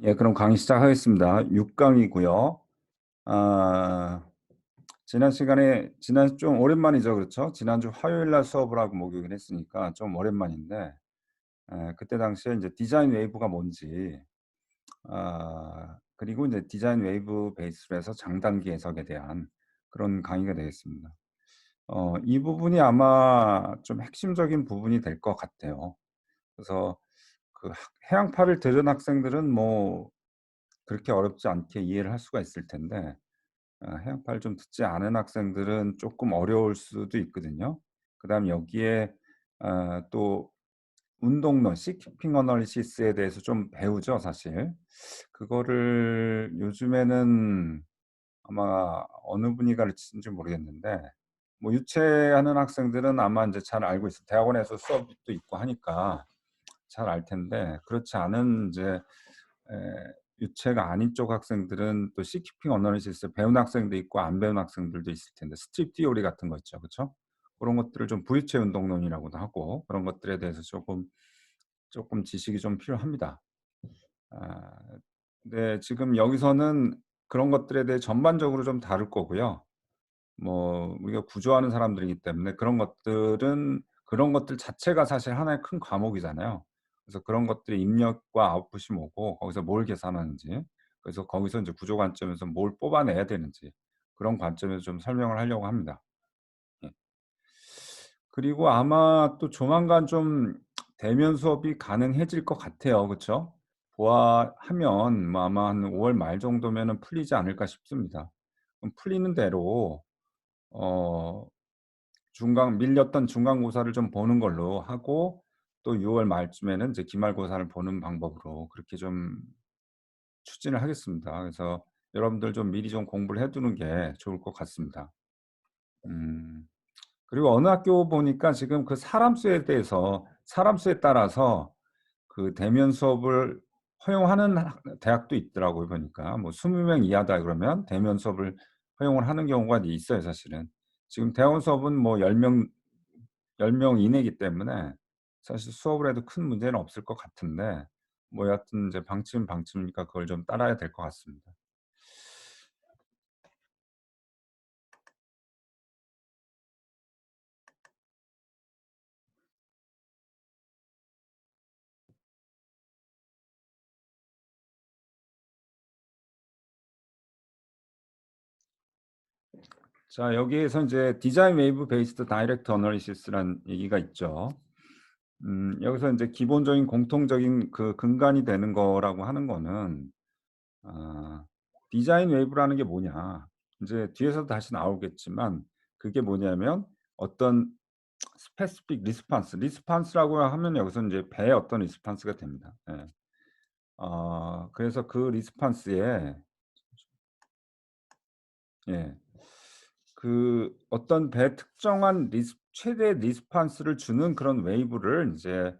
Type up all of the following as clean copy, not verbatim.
예, 그럼 강의 시작하겠습니다. 6강이고요. 아, 지난 좀 오랜만이죠, 그렇죠? 지난주 화요일 날 수업을 하고 목요일 했으니까 좀 오랜만인데, 그때 당시에 이제 디자인 웨이브가 뭔지, 그리고 이제 디자인 웨이브 베이스로 해서 장단기 해석에 대한 그런 강의가 되겠습니다. 이 부분이 아마 좀 핵심적인 부분이 될 것 같아요. 그래서 그 해양파를 들은 학생들은 뭐 그렇게 어렵지 않게 이해를 할 수가 있을 텐데, 해양파를 좀 듣지 않은 학생들은 조금 어려울 수도 있거든요. 그다음에 여기에 또 운동론, C키핑 어널리시스에 대해서 좀 배우죠, 사실. 그거를 요즘에는 아마 어느 분이 가르치는지 모르겠는데, 뭐 유체하는 학생들은 아마 이제 잘 알고 있어요. 대학원에서 수업도 있고 하니까 잘 알 텐데, 그렇지 않은 이제 유체가 아닌 쪽 학생들은 또 C키핑 어널리시스 배운 학생도 있고 안 배운 학생들도 있을 텐데, 스트립 티오리 같은 거 있죠, 그렇죠? 그런 것들을 좀 부유체 운동론이라고도 하고, 그런 것들에 대해서 조금 지식이 좀 필요합니다. 아, 네, 지금 여기서는 그런 것들에 대해 전반적으로 좀 다룰 거고요. 뭐 우리가 구조하는 사람들이기 때문에 그런 것들 자체가 사실 하나의 큰 과목이잖아요. 그래서 그런 것들의 입력과 아웃풋이 뭐고 거기서 뭘 계산하는지, 그래서 거기서 이제 구조 관점에서 뭘 뽑아내야 되는지, 그런 관점에서 좀 설명을 하려고 합니다. 예. 그리고 아마 또 조만간 좀 대면 수업이 가능해질 것 같아요. 그쵸? 보아하면 뭐 아마 한 5월 말 정도면은 풀리지 않을까 싶습니다. 그럼 풀리는 대로 어 밀렸던 중간고사를 좀 보는 걸로 하고, 또 6월 말쯤에는 이제 기말고사를 보는 방법으로 그렇게 좀 추진을 하겠습니다. 그래서 여러분들 좀 미리 좀 공부를 해 두는 게 좋을 것 같습니다. 음. 그리고 어느 학교 보니까 지금 그 사람 수에 따라서 그 대면 수업을 허용하는 대학도 있더라고요, 보니까. 뭐 20명 이하다 그러면 대면 수업을 허용을 하는 경우가 있어요, 사실은. 지금 대원 수업은 뭐 10명 이내이기 때문에 사실 수업을 해도 큰 문제는 없을 것 같은데, 뭐 여하튼 이제 방침은 방침이니까 그걸 좀 따라야 될 것 같습니다. 자, 여기에서 이제 디자인 웨이브 베이스드 다이렉트 어널리시스라는 얘기가 있죠. 여기서 이제 기본적인 공통적인 그 근간이 되는 거라고 하는 거는, 아 디자인 웨이브라는 게 뭐냐. 이제 뒤에서 다시 나오겠지만, 그게 뭐냐면 어떤 스페시픽 리스판스라고 하면 여기서 인제 배의 어떤 리스판스가 됩니다. 예. 그래서 그 리스판스에, 예, 그 어떤 배에 특정한 최대 리스판스를 주는 그런 웨이브를 인제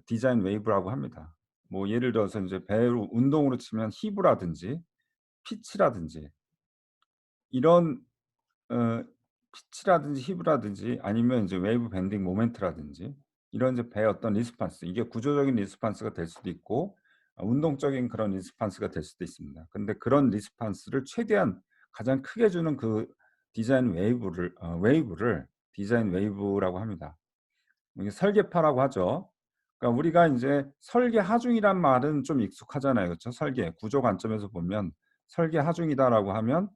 디자인 웨이브라고 합니다. 뭐 예를 들어서 인제 배로 운동으로 치면 히브라든지 피치라든지 이런, 어 피치라든지 히브라든지 아니면 이제 웨이브 밴딩 모멘트라든지 이런 이제 배의 어떤 리스판스, 이게 구조적인 리스판스가 될 수도 있고 운동적인 그런 리스판스가 될 수도 있습니다. 근데 그런 리스판스를 최대한 가장 크게 주는 그 웨이브를 디자인 웨이브라고 합니다. 이게 설계파라고 하죠. 그러니까 우리가 인제 설계 하중이란 말은 좀 익숙하잖아요. 그쵸? 설계, 구조 관점에서 보면 '설계 하중이다.'라고 하면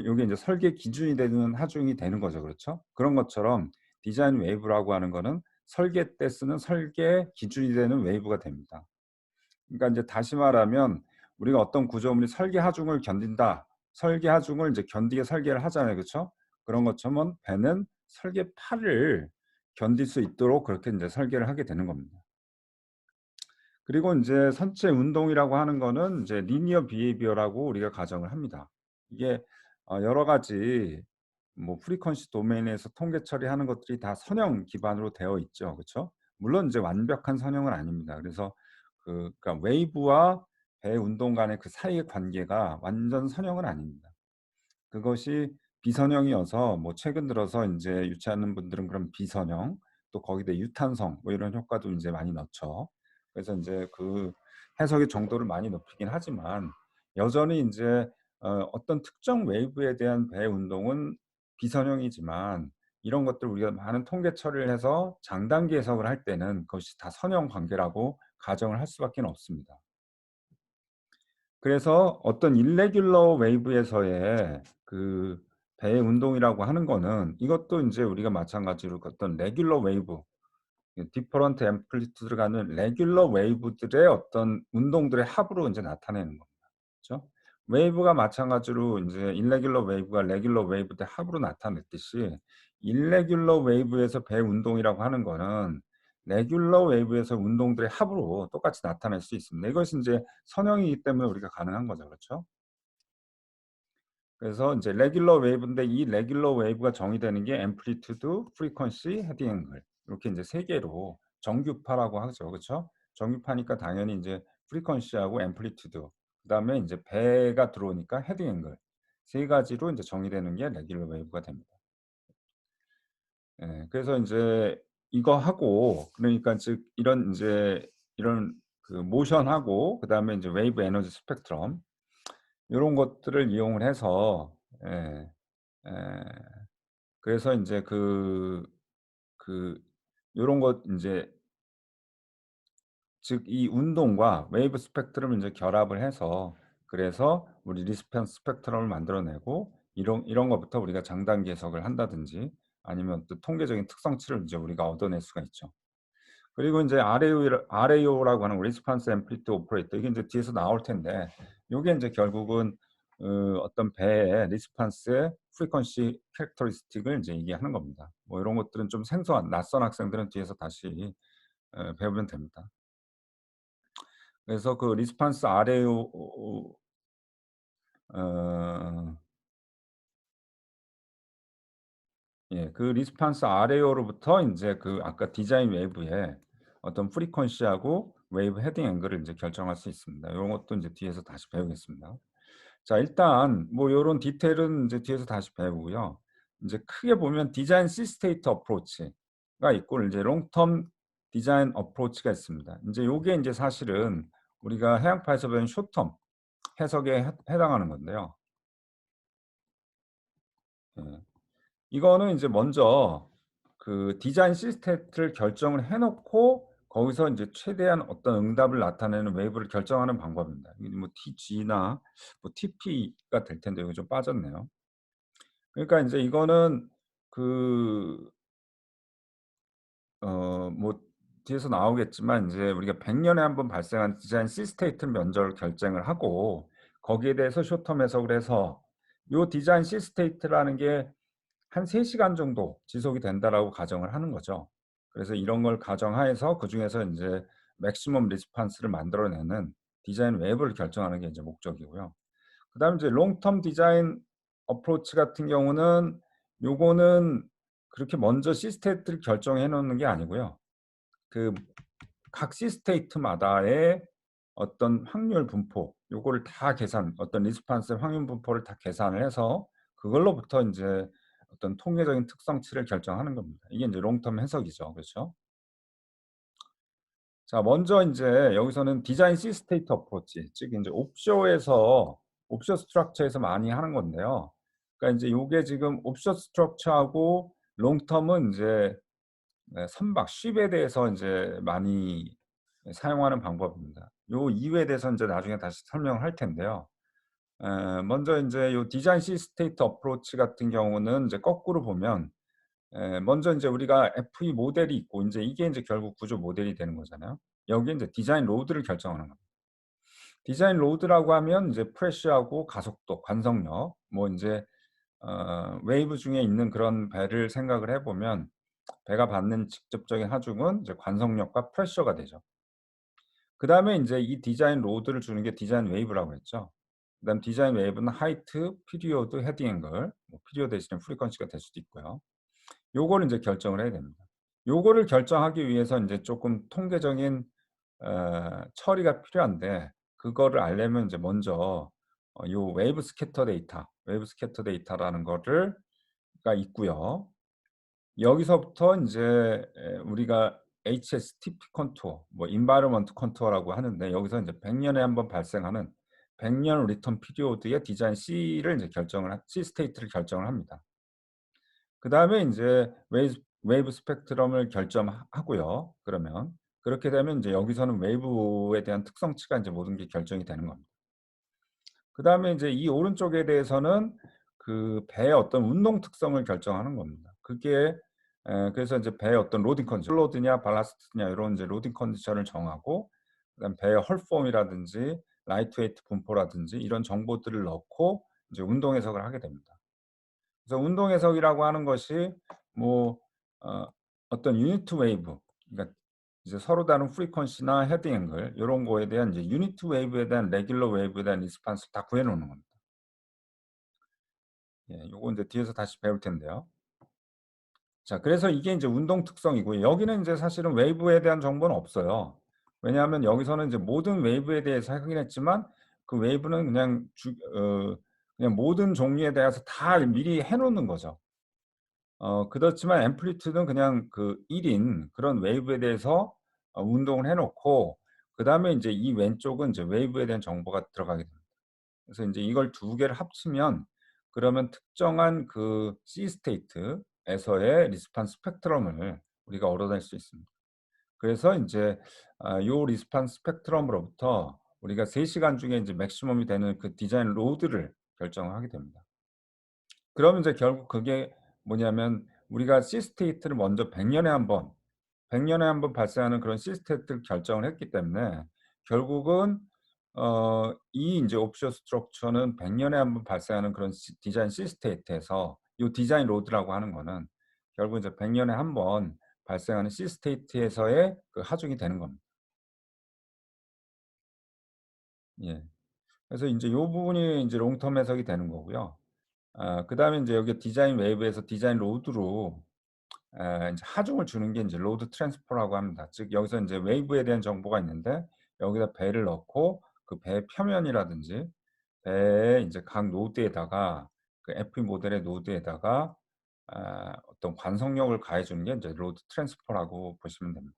요게 인제 설계 기준이 되는 하중이 되는 거죠. 그렇죠? 그런 것처럼 디자인 웨이브라고 하는 거는 설계 때 쓰는 설계 기준이 되는 웨이브가 됩니다. 그러니까 인제 다시 말하면 우리가 어떤 구조물이 설계 하중을 견딘다. 설계 하중을 이제 견디게 설계를 하잖아요. 그쵸? 그런 것처럼 배는 설계파를 견딜 수 있도록 그렇게 인제 설계를 하게 되는 겁니다. 그리고 인제 선체 운동이라고 하는 거는 이제 리니어 비헤이비어라고 우리가 가정을 합니다. 이게 여러 가지 뭐 프리퀀시 도메인에서 통계 처리하는 것들이 다 선형 기반으로 되어 있죠. 그쵸? 물론 인제 완벽한 선형은 아닙니다. 그래서 그러니까 웨이브와 배 운동 간의 그 사이의 관계가 완전 선형은 아닙니다. 그것이 비선형이어서 뭐 최근 들어서 인제 유치하는 분들은 그런 비선형, 또 거기다 유탄성 뭐 이런 효과도 인제 많이 넣죠. 그래서 인제 그 해석의 정도를 많이 높이긴 하지만 여전히 인제 어떤 특정 웨이브에 대한 배 운동은 비선형이지만 이런 것들 우리가 많은 통계 처리를 해서 장단기 해석을 할 때는 그것이 다 선형 관계라고 가정을 할 수밖에는 없습니다. 그래서 어떤 irregular wave에서의 그 배 운동이라고 하는 거는 이것도 인제 우리가 마찬가지로 그 어떤 regular wave different amplitude로 가는 레귤러 웨이브들의 어떤 운동들의 합으로 인제 나타내는 겁니다. 그죠? 웨이브가 마찬가지로 인제 irregular 웨이브가 regular 웨이브들의 합으로 나타냈듯이 irregular 웨이브에서 배 운동이라고 하는 거는 레귤러 웨이브에서 운동들의 합으로 똑같이 나타낼 수 있습니다. 이것이 인제 선형이기 때문에 우리가 가능한 거죠. 그렇죠? 그래서 인제 레귤러 웨이브인데 이 레귤러 웨이브가 정의되는 게 앰플리튜드, 프리퀀시, 헤딩 앵글 이렇게 인제 세 개로 정규파라고 하죠. 그쵸? 정규파니까 당연히 인제 프리퀀시하고 앰플리튜드 그다음에 인제 배가 들어오니까 헤딩 앵글 세 가지로 인제 정의되는 게 레귤러 웨이브가 됩니다. 예. 그래서 인제 이거 하고 그러니까 즉 이런 인제 이런 그 모션하고 그다음에 인제 웨이브 에너지 스펙트럼 요런 것들을 이용을 해서 예. 예. 그래서 인제 요런 것 인제 즉 이 운동과 웨이브 스펙트럼을 인제 결합을 해서 그래서 우리 리스폰스 스펙트럼을 만들어 내고 이런 것부터 우리가 장단기 해석을 한다든지 아니면 또 통계적인 특성치를 인제 우리가 얻어낼 수가 있죠. 그리고 인제 RAO라고 하는 리스폰스 앰플리튜드 오퍼레이터 이게 인제 뒤에서 나올 텐데 요게 인제 결국은 어떤 배의 리스폰스의 프리퀀시 캐릭터리스틱을 인제 얘기하는 겁니다. 뭐 요런 것들은 좀 생소한 낯선 학생들은 뒤에서 다시 배우면 됩니다. 그래서 그 리스폰스 RAO 어 예. 그 리스폰스 RAO로부터 인제 그 아까 디자인 웨이브의 어떤 프리퀀시하고 웨이브 헤딩 앵글을 인제 결정할 수 있습니다. 요런 것도 인제 뒤에서 다시 배우겠습니다. 자 일단 뭐 요런 디테일은 인제 뒤에서 다시 배우고요. 인제 크게 보면 디자인 시스테이트 어프로치가 있고 인제 롱텀 디자인 어프로치가 있습니다. 인제 요게 인제 사실은 우리가 해양파에서 배운 숏텀 해석에 해당하는 건데요. 예. 이거는 인제 먼저 그 디자인 시스테트를 결정을 해 놓고 거기서 인제 최대한 어떤 응답을 나타내는 웨이브를 결정하는 방법입니다. 이게 뭐 TG나 뭐 TP가 될 텐데 여기 좀 빠졌네요. 그러니까 인제 이거는 그 뭐 뒤에서 나오겠지만 인제 우리가 100 년에 한 번 발생한 디자인 시스테이트 면적을 결정을 하고 거기에 대해서 숏텀 해석을 해서 요 디자인 시스테이트라는 게 한 3 시간 정도 지속이 된다라고 가정을 하는 거죠. 그래서 이런 걸 가정하에서 그중에서 인제 맥시멈 리스폰스를 만들어내는 디자인 웹을 결정하는 게 인제 목적이고요. 그다음에 이제 롱텀 디자인 어프로치 같은 경우는 요거는 그렇게 먼저 시스테이트를 결정해 놓는 게 아니고요. 그 각 시스테이트마다의 어떤 확률 분포 요거를 다 계산 어떤 리스폰스의 확률 분포를 다 계산을 해서 그걸로부터 인제 어떤 통계적인 특성치를 결정하는 겁니다. 이게 인제 롱텀 해석이죠. 그렇죠? 자 먼저 인제 여기서는 디자인 시스테이트 어프로치 즉 인제 옵션 스트럭처에서 많이 하는 건데요. 그러니까 인제 요게 지금 옵션 스트럭처하고 롱텀은 인제 선박 쉽에 대해서 인제 많이 사용하는 방법입니다. 요 이유에 대해서는 인제 나중에 다시 설명을 할 텐데요. 먼저 인제 요 디자인 시스테이트 어프로치 같은 경우는 인제 거꾸로 보면 먼저 인제 우리가 FE 모델이 있고 인제 이게 인제 결국 구조 모델이 되는 거잖아요. 여기에 인제 디자인 로드를 결정하는 겁니다. 디자인 로드라고 하면 인제 프레셔하고 가속도, 관성력 뭐 인제 웨이브 중에 있는 그런 배를 생각을 해 보면 배가 받는 직접적인 하중은 이제 관성력과 프레셔가 되죠. 그다음에 인제 이 디자인 로드를 주는 게 디자인 웨이브라고 했죠. 그다음 디자인 웨이브는 하이트, 피리오드, 헤딩 앵글 뭐 피리오드 대신에 프리퀀시가 될 수도 있고요. 요거를 인제 결정을 해야 됩니다. 요거를 결정하기 위해서 인제 쪼끔 통계적인 처리가 필요한데 그거를 알려면 인제 먼저 요 웨이브 스캐터 데이터라는 거를 가 있고요. 여기서부터 인제 우리가 HSTP 컨투어, 뭐 인바이러먼트 컨투어라고 하는데, 여기서 이제 100 년에 한 번 발생하는 100년 리턴 피리오드의 디자인 C를 이제 C 스테이트를 결정을 합니다. 그다음에 인제 웨이브 스펙트럼을 결정하고요. 그러면 그렇게 되면 인제 여기서는 웨이브에 대한 특성치가 인제 모든 게 결정이 되는 겁니다. 그다음에 인제 이 오른쪽에 대해서는 그 배의 어떤 운동 특성을 결정하는 겁니다. 그게 그래서 인제 배의 어떤 로딩 컨디션, 슬로드냐 발라스트냐 요런 인제 로딩 컨디션을 정하고, 그다음에 배의 헐 폼이라든지 라이트 웨이트 분포라든지 이런 정보들을 넣고 이제 운동 해석을 하게 됩니다. 그래서 운동 해석이라고 하는 것이 뭐 어 어떤 유니트 웨이브, 그러니까 이제 서로 다른 프리퀀시나 헤드 앵글 요런 거에 대한 이제 유니트 웨이브에 대한 레귤러 웨이브에 대한 리스판스를 다 구해 놓는 겁니다. 예. 요거 인제 뒤에서 다시 배울 텐데요. 자, 그래서 이게 인제 운동 특성이고요. 여기는 인제 사실은 웨이브에 대한 정보는 없어요. 왜냐하면 여기서는 이제 모든 웨이브에 대해서 확인했지만, 그 웨이브는 그냥 모든 종류에 대해서 다 미리 해 놓는 거죠. 그렇지만 앰플리튜드는 그냥 그 1인 그런 웨이브에 대해서 운동을 해 놓고, 그다음에 인제 이 왼쪽은 이제 웨이브에 대한 정보가 들어가게 됩니다. 그래서 인제 이걸 두 개를 합치면, 그러면 특정한 그 C 스테이트에서의 리스판스 스펙트럼을 우리가 얻어낼 수 있습니다. 그래서 인제 요 리스판스 스펙트럼으로부터 우리가 3 시간 중에 인제 맥시멈이 되는 그 디자인 로드를 결정을 하게 됩니다. 그러면 이제 결국 그게 뭐냐면, 우리가 C 스테이트를 먼저 100 년에 한 번, 100 년에 한 번 발생하는 그런 C 스테이트를 결정을 했기 때문에, 결국은 이 인제 옵션 스트럭처는 100 년에 한 번 발생하는 그런 디자인 C 스테이트에서 요 디자인 로드라고 하는 거는 결국 이제 100 년에 한 번 발생하는 C 스테이트에서의 그 하중이 되는 겁니다. 예. 그래서 인제 요 부분이 인제 롱텀 해석이 되는 거고요. 그다음에 인제 여기 디자인 웨이브에서 디자인 로드로 인제 하중을 주는 게 인제 로드 트랜스퍼라고 합니다. 즉 여기서 인제 웨이브에 대한 정보가 있는데, 여기다 배를 넣고 그 배의 표면이라든지 배의 인제 각 노드에다가, 그 FE 모델의 노드에다가 어떤 관성력을 가해 주는 게 인제 로드 트랜스퍼라고 보시면 됩니다.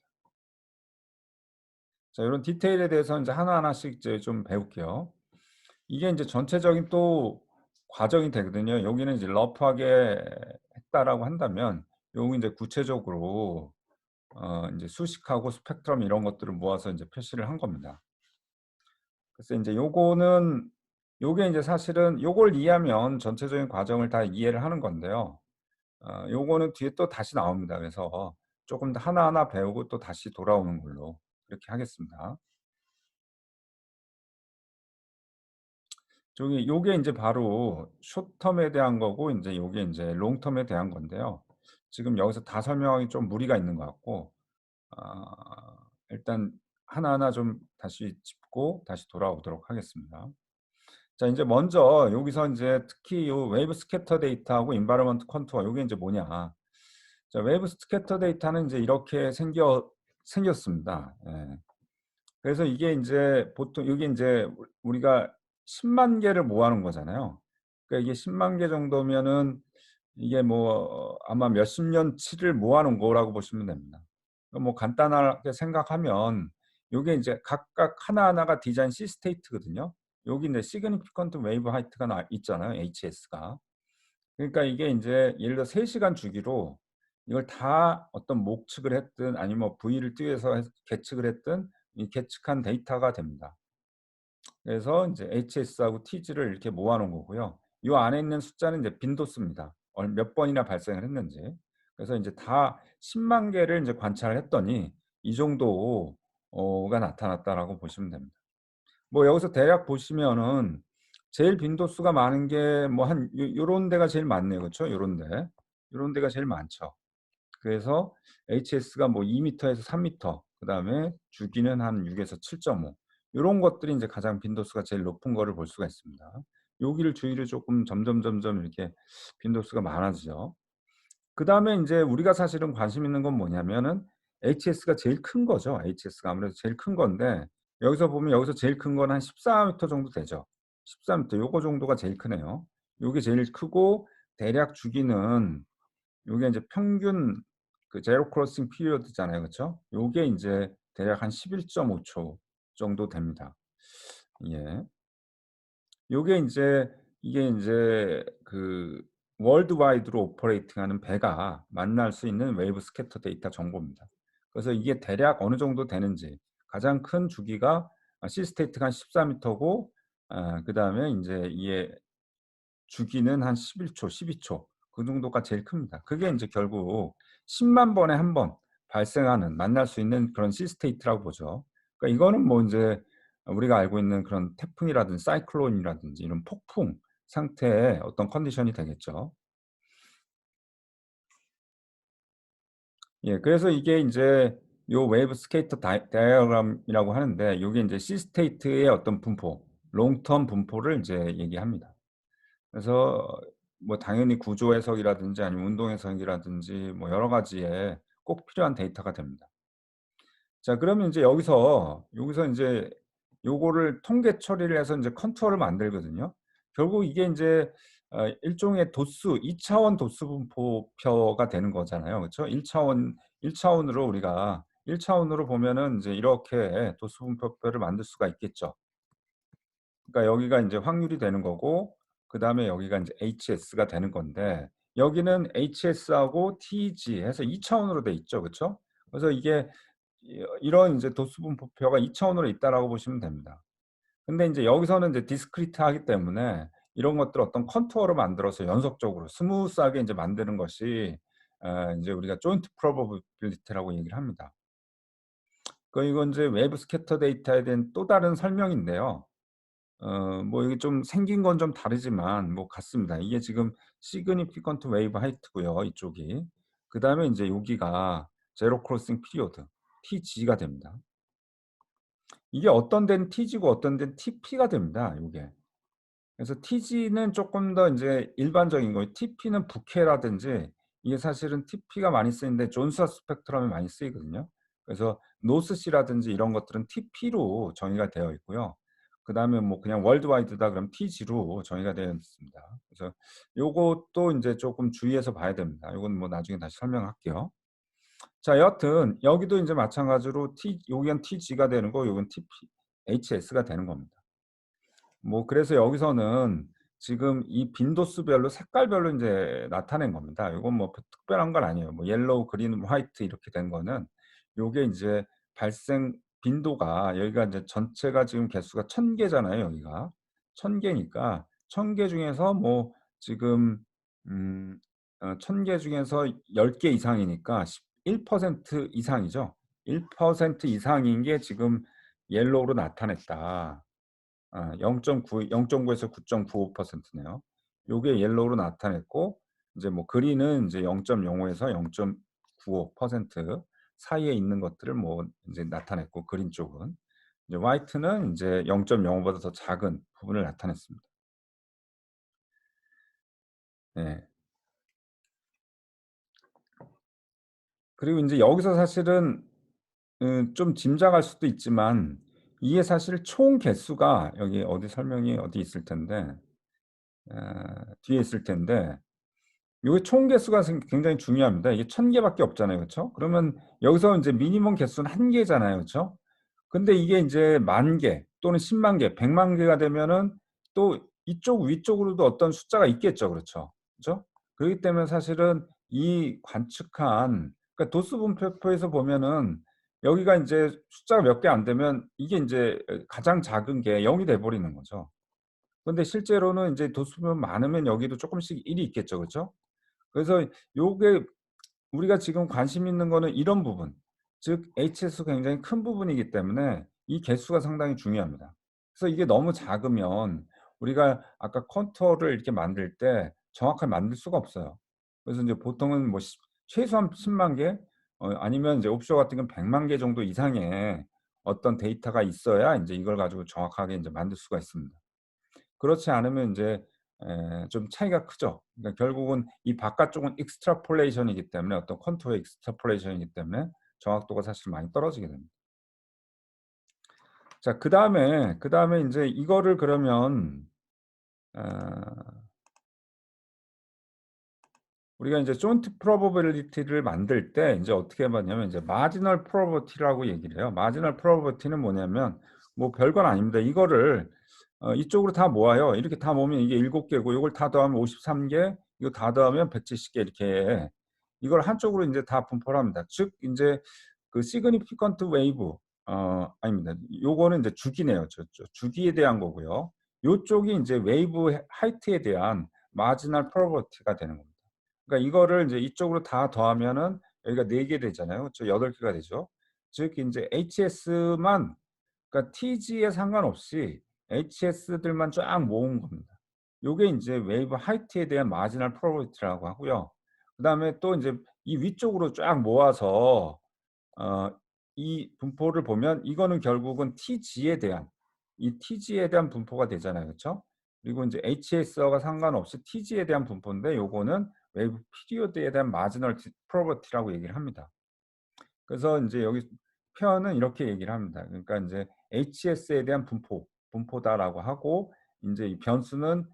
자, 요런 디테일에 대해서 인제 하나하나씩 이제 좀 배울게요. 이게 인제 전체적인 또 과정이 되거든요. 여기는 이제 러프하게 했다라고 한다면, 요거 인제 구체적으로 인제 수식하고 스펙트럼 이런 것들을 모아서 인제 표시를 한 겁니다. 그래서 인제 요거는, 요게 인제 사실은 요걸 이해하면 전체적인 과정을 다 이해를 하는 건데요. 요거는 뒤에 또 다시 나옵니다. 그래서 쪼끔 더 하나하나 배우고 또 다시 돌아오는 걸로 그렇게 하겠습니다. 저기 요게 인제 바로 숏텀에 대한 거고, 인제 요게 인제 롱텀에 대한 건데요. 지금 여기서 다 설명하기 좀 무리가 있는 것 같고, 일단 하나하나 좀 다시 짚고 다시 돌아오도록 하겠습니다. 자, 인제 먼저 여기서 인제 특히 요 웨이브 스캐터 데이터하고 인바이러먼트 컨투어 요게 인제 뭐냐. 자, 웨이브 스캐터 데이터는 인제 이렇게 생겼습니다. 예. 그래서 이게 인제 보통 이게 인제 우리가 10만 개를 모아 놓은 거잖아요. 그러니까 이게 10만 개 정도면은 이게 뭐 아마 몇십 년치를 모아 놓은 거라고 보시면 됩니다. 뭐 간단하게 생각하면 요게 인제 각각 하나하나가 디자인 C 스테이트거든요. 여기 인제 시그니피컨트 웨이브 하이트가 있잖아요, HS가. 그러니까 이게 인제 예를 들어 3 시간 주기로 이걸 다 어떤 목측을 했든 아니면 뭐 V를 띄워서 계측을 했든 이 계측한 데이터가 됩니다. 그래서 인제 HS하고 TG를 이렇게 모아 놓은 거고요. 요 안에 있는 숫자는 이제 빈도수입니다. 몇 번이나 발생을 했는지. 그래서 인제 다 10만 개를 인제 관찰을 했더니 이 정도 가 나타났다라고 보시면 됩니다. 뭐 여기서 대략 보시면은 제일 빈도수가 많은 게 뭐 한 요런 데가 제일 많네요. 그쵸? 요런 데. 요런 데가 제일 많죠. 그래서 HS가 뭐 2 미터에서 3 미터, 그다음에 주기는 한 6에서 7.5, 요런 것들이 인제 가장 빈도수가 제일 높은 거를 볼 수가 있습니다. 여기를 주위를 쪼끔 점점 이렇게 빈도수가 많아지죠. 그다음에 인제 우리가 사실은 관심 있는 건 뭐냐면은 HS가 제일 큰 거죠. HS가 아무래도 제일 큰 건데, 여기서 보면 여기서 제일 큰 건 한 14 미터 정도 되죠. 14 미터 요거 정도가 제일 크네요. 요게 제일 크고, 대략 주기는 요게 인제 평균 그 제로 크로싱 피리어드잖아요. 그쵸? 요게 인제 대략 한 11.5초 정도 됩니다. 예. 요게 인제 이게 인제 그 월드 와이드로 오퍼레이팅하는 배가 만날 수 있는 웨이브 스캐터 데이터 정보입니다. 그래서 이게 대략 어느 정도 되는지 가장 큰 주기가 시스테이트가 한 14 미터고 그다음에 인제 이게 주기는 한 11 초, 12초 그 정도가 제일 큽니다. 그게 인제 결국 10만 번에 한 번 발생하는 만날 수 있는 그런 시스테이트라고 보죠. 그러니까 이거는 뭐 인제 우리가 알고 있는 그런 태풍이라든지 사이클론이라든지 이런 폭풍 상태의 어떤 컨디션이 되겠죠. 예. 그래서 이게 인제 요 웨이브 스케이터 다이어그램이라고 하는데 요게 인제 시스테이트의 어떤 분포, 롱텀 분포를 인제 얘기합니다. 그래서 뭐 당연히 구조 해석이라든지 아니면 운동 해석이라든지 뭐 여러 가지에 꼭 필요한 데이터가 됩니다. 자 그러면 인제 여기서 인제 요거를 통계 처리를 해서 인제 컨투어를 만들거든요. 결국 이게 인제 일종의 도수 2 차원 도수 분포표가 되는 거잖아요. 그쵸? 1 차원으로 우리가 1 차원으로 보면은 인제 이렇게 도수 분포표를 만들 수가 있겠죠. 그러니까 여기가 인제 확률이 되는 거고 그다음에 여기가 인제 HS가 되는 건데 여기는 HS하고 TG 해서 2 차원으로 돼 있죠. 그쵸? 그래서 이게 이런 인제 도수 분포표가 2 차원으로 있다라고 보시면 됩니다. 근데 인제 여기서는 이제 디스크리트하기 때문에 이런 것들을 어떤 컨투어로 만들어서 연속적으로 스무스하게 인제 만드는 것이 인제 우리가 조인트 프로버빌리티라고 얘기를 합니다. 이건 인제 외부 스캐터 데이터에 대한 또 다른 설명인데요. 뭐 이게 좀 생긴 건 좀 다르지만 뭐 같습니다. 이게 지금 시그니피컨트 웨이브 하이트고요, 이쪽이. 그다음에 인제 여기가 제로 크로싱 피리어드 TG가 됩니다. 이게 어떤 데는 TG고 어떤 데는 TP가 됩니다, 요게. 그래서 TG는 쪼끔 더 인제 일반적인 거예요. TP는 부캐라든지 이게 사실은 TP가 많이 쓰이는데 존스와 스펙트럼이 많이 쓰이거든요. 그래서 노스시라든지 이런 것들은 TP로 정의가 되어 있고요. 그다음에 뭐 그냥 월드와이드다 그러면 TG로 정의가 되어 있습니다. 그래서 요것도 인제 쪼끔 주의해서 봐야 됩니다. 요건 뭐 나중에 다시 설명할게요. 자 여하튼 여기도 인제 마찬가지로 여기는 TG가 되는 거고 요건 TP HS가 되는 겁니다. 뭐 그래서 여기서는 지금 이 빈도수별로 색깔별로 인제 나타낸 겁니다. 요건 뭐 특별한 건 아니에요. 뭐 옐로우, 그린, 화이트 이렇게 된 거는 요게 인제 발생 빈도가 여기가 인제 전체가 지금 개수가 1000 개잖아요 여기가. 1000 개니까 1000개 중에서 뭐 지금 음 1000개 중에서 10개 이상이니까 11% 이상이죠. 1% 이상인 게 지금 옐로우로 나타냈다. 0.9에서 9.95% 네요. 요게 옐로우로 나타냈고 인제 뭐 그린은 인제 0.05에서 0.95% 사이에 있는 것들을 뭐 인제 나타냈고 그린 쪽은. 이제 화이트는 인제 0.05 보다 더 작은 부분을 나타냈습니다. 예. 그리고 인제 여기서 사실은 좀 짐작할 수도 있지만 이게 사실 총 개수가 여기 어디 설명이 어디 있을 텐데 뒤에 있을 텐데 요게 총 개수가 굉장히 중요합니다. 이게 1000 개밖에 없잖아요. 그쵸? 그러면 여기서 인제 미니멈 개수는 1 개잖아요. 그쵸? 근데 이게 인제 10,000개 또는 100,000 개, 100만 개가 되면은 또 이쪽 위쪽으로도 어떤 숫자가 있겠죠. 그렇죠? 그죠? 그렇기 때문에 사실은 이 관측한 그러니까 도수 분포표에서 보면은 여기가 인제 숫자가 몇 개 안 되면 이게 인제 가장 작은 게 0이 돼 버리는 거죠. 근데 실제로는 인제 도수가 많으면 여기도 쪼끔씩 1이 있겠죠. 그죠? 그래서 요게 우리가 지금 관심 있는 거는 이런 부분. 즉 HS가 굉장히 큰 부분이기 때문에 이 개수가 상당히 중요합니다. 그래서 이게 너무 작으면 우리가 아까 컨투어를 이렇게 만들 때 정확하게 만들 수가 없어요. 그래서 인제 보통은 뭐 최소한 100,000 개 아니면 인제 옵쇼 같은 경우는 1,000,000개 정도 이상의 어떤 데이터가 있어야 인제 이걸 가지고 정확하게 인제 만들 수가 있습니다. 그렇지 않으면 인제 좀 차이가 크죠. 그러니까 결국은 이 바깥쪽은 extrapolation이기 때문에 어떤 컨투어의 extrapolation이기 때문에 정확도가 사실 많이 떨어지게 됩니다. 자 그다음에 인제 이거를 그러면 어 우리가 인제 joint probability를 만들 때 인제 어떻게 해 봤냐면 인제 marginal probability라고 얘기를 해요. marginal probability는 뭐냐면 뭐 별건 아닙니다. 이거를 이쪽으로 다 모아요. 이렇게 다 모으면 이게 7 개고 요걸 다 더하면 53 개, 이거 다 더하면 170개 이렇게 이걸 한쪽으로 인제 다 분포를 합니다. 즉 인제 그 significant wave 아닙니다. 요거는 인제 주기네요. 주기에 대한 거고요. 요쪽이 인제 웨이브 하이트에 대한 marginal probability가 되는 겁니다. 그러니까 이거를 인제 이쪽으로 다 더하면은 여기가 4개 되잖아요. 그쵸? 8 개가 되죠. 즉 인제 HS만 그러니까 TG에 상관없이 HS들만 쫙 모은 겁니다. 요게 인제 웨이브 하이트에 대한 마지널 프로버비티라고 하고요. 그다음에 또 인제 이 위쪽으로 쫙 모아서 어 이 분포를 보면 이거는 결국은 TG에 대한 이 TG에 대한 분포가 되잖아요. 그쵸? 그리고 인제 HS와 상관없이 TG에 대한 분포인데 요거는 웨이브 피리어드에 대한 마지널 프로버티라고 얘기를 합니다. 그래서 인제 여기 표현은 이렇게 얘기를 합니다. 그러니까 인제 HS에 대한 분포다라고 하고 인제 이 변수는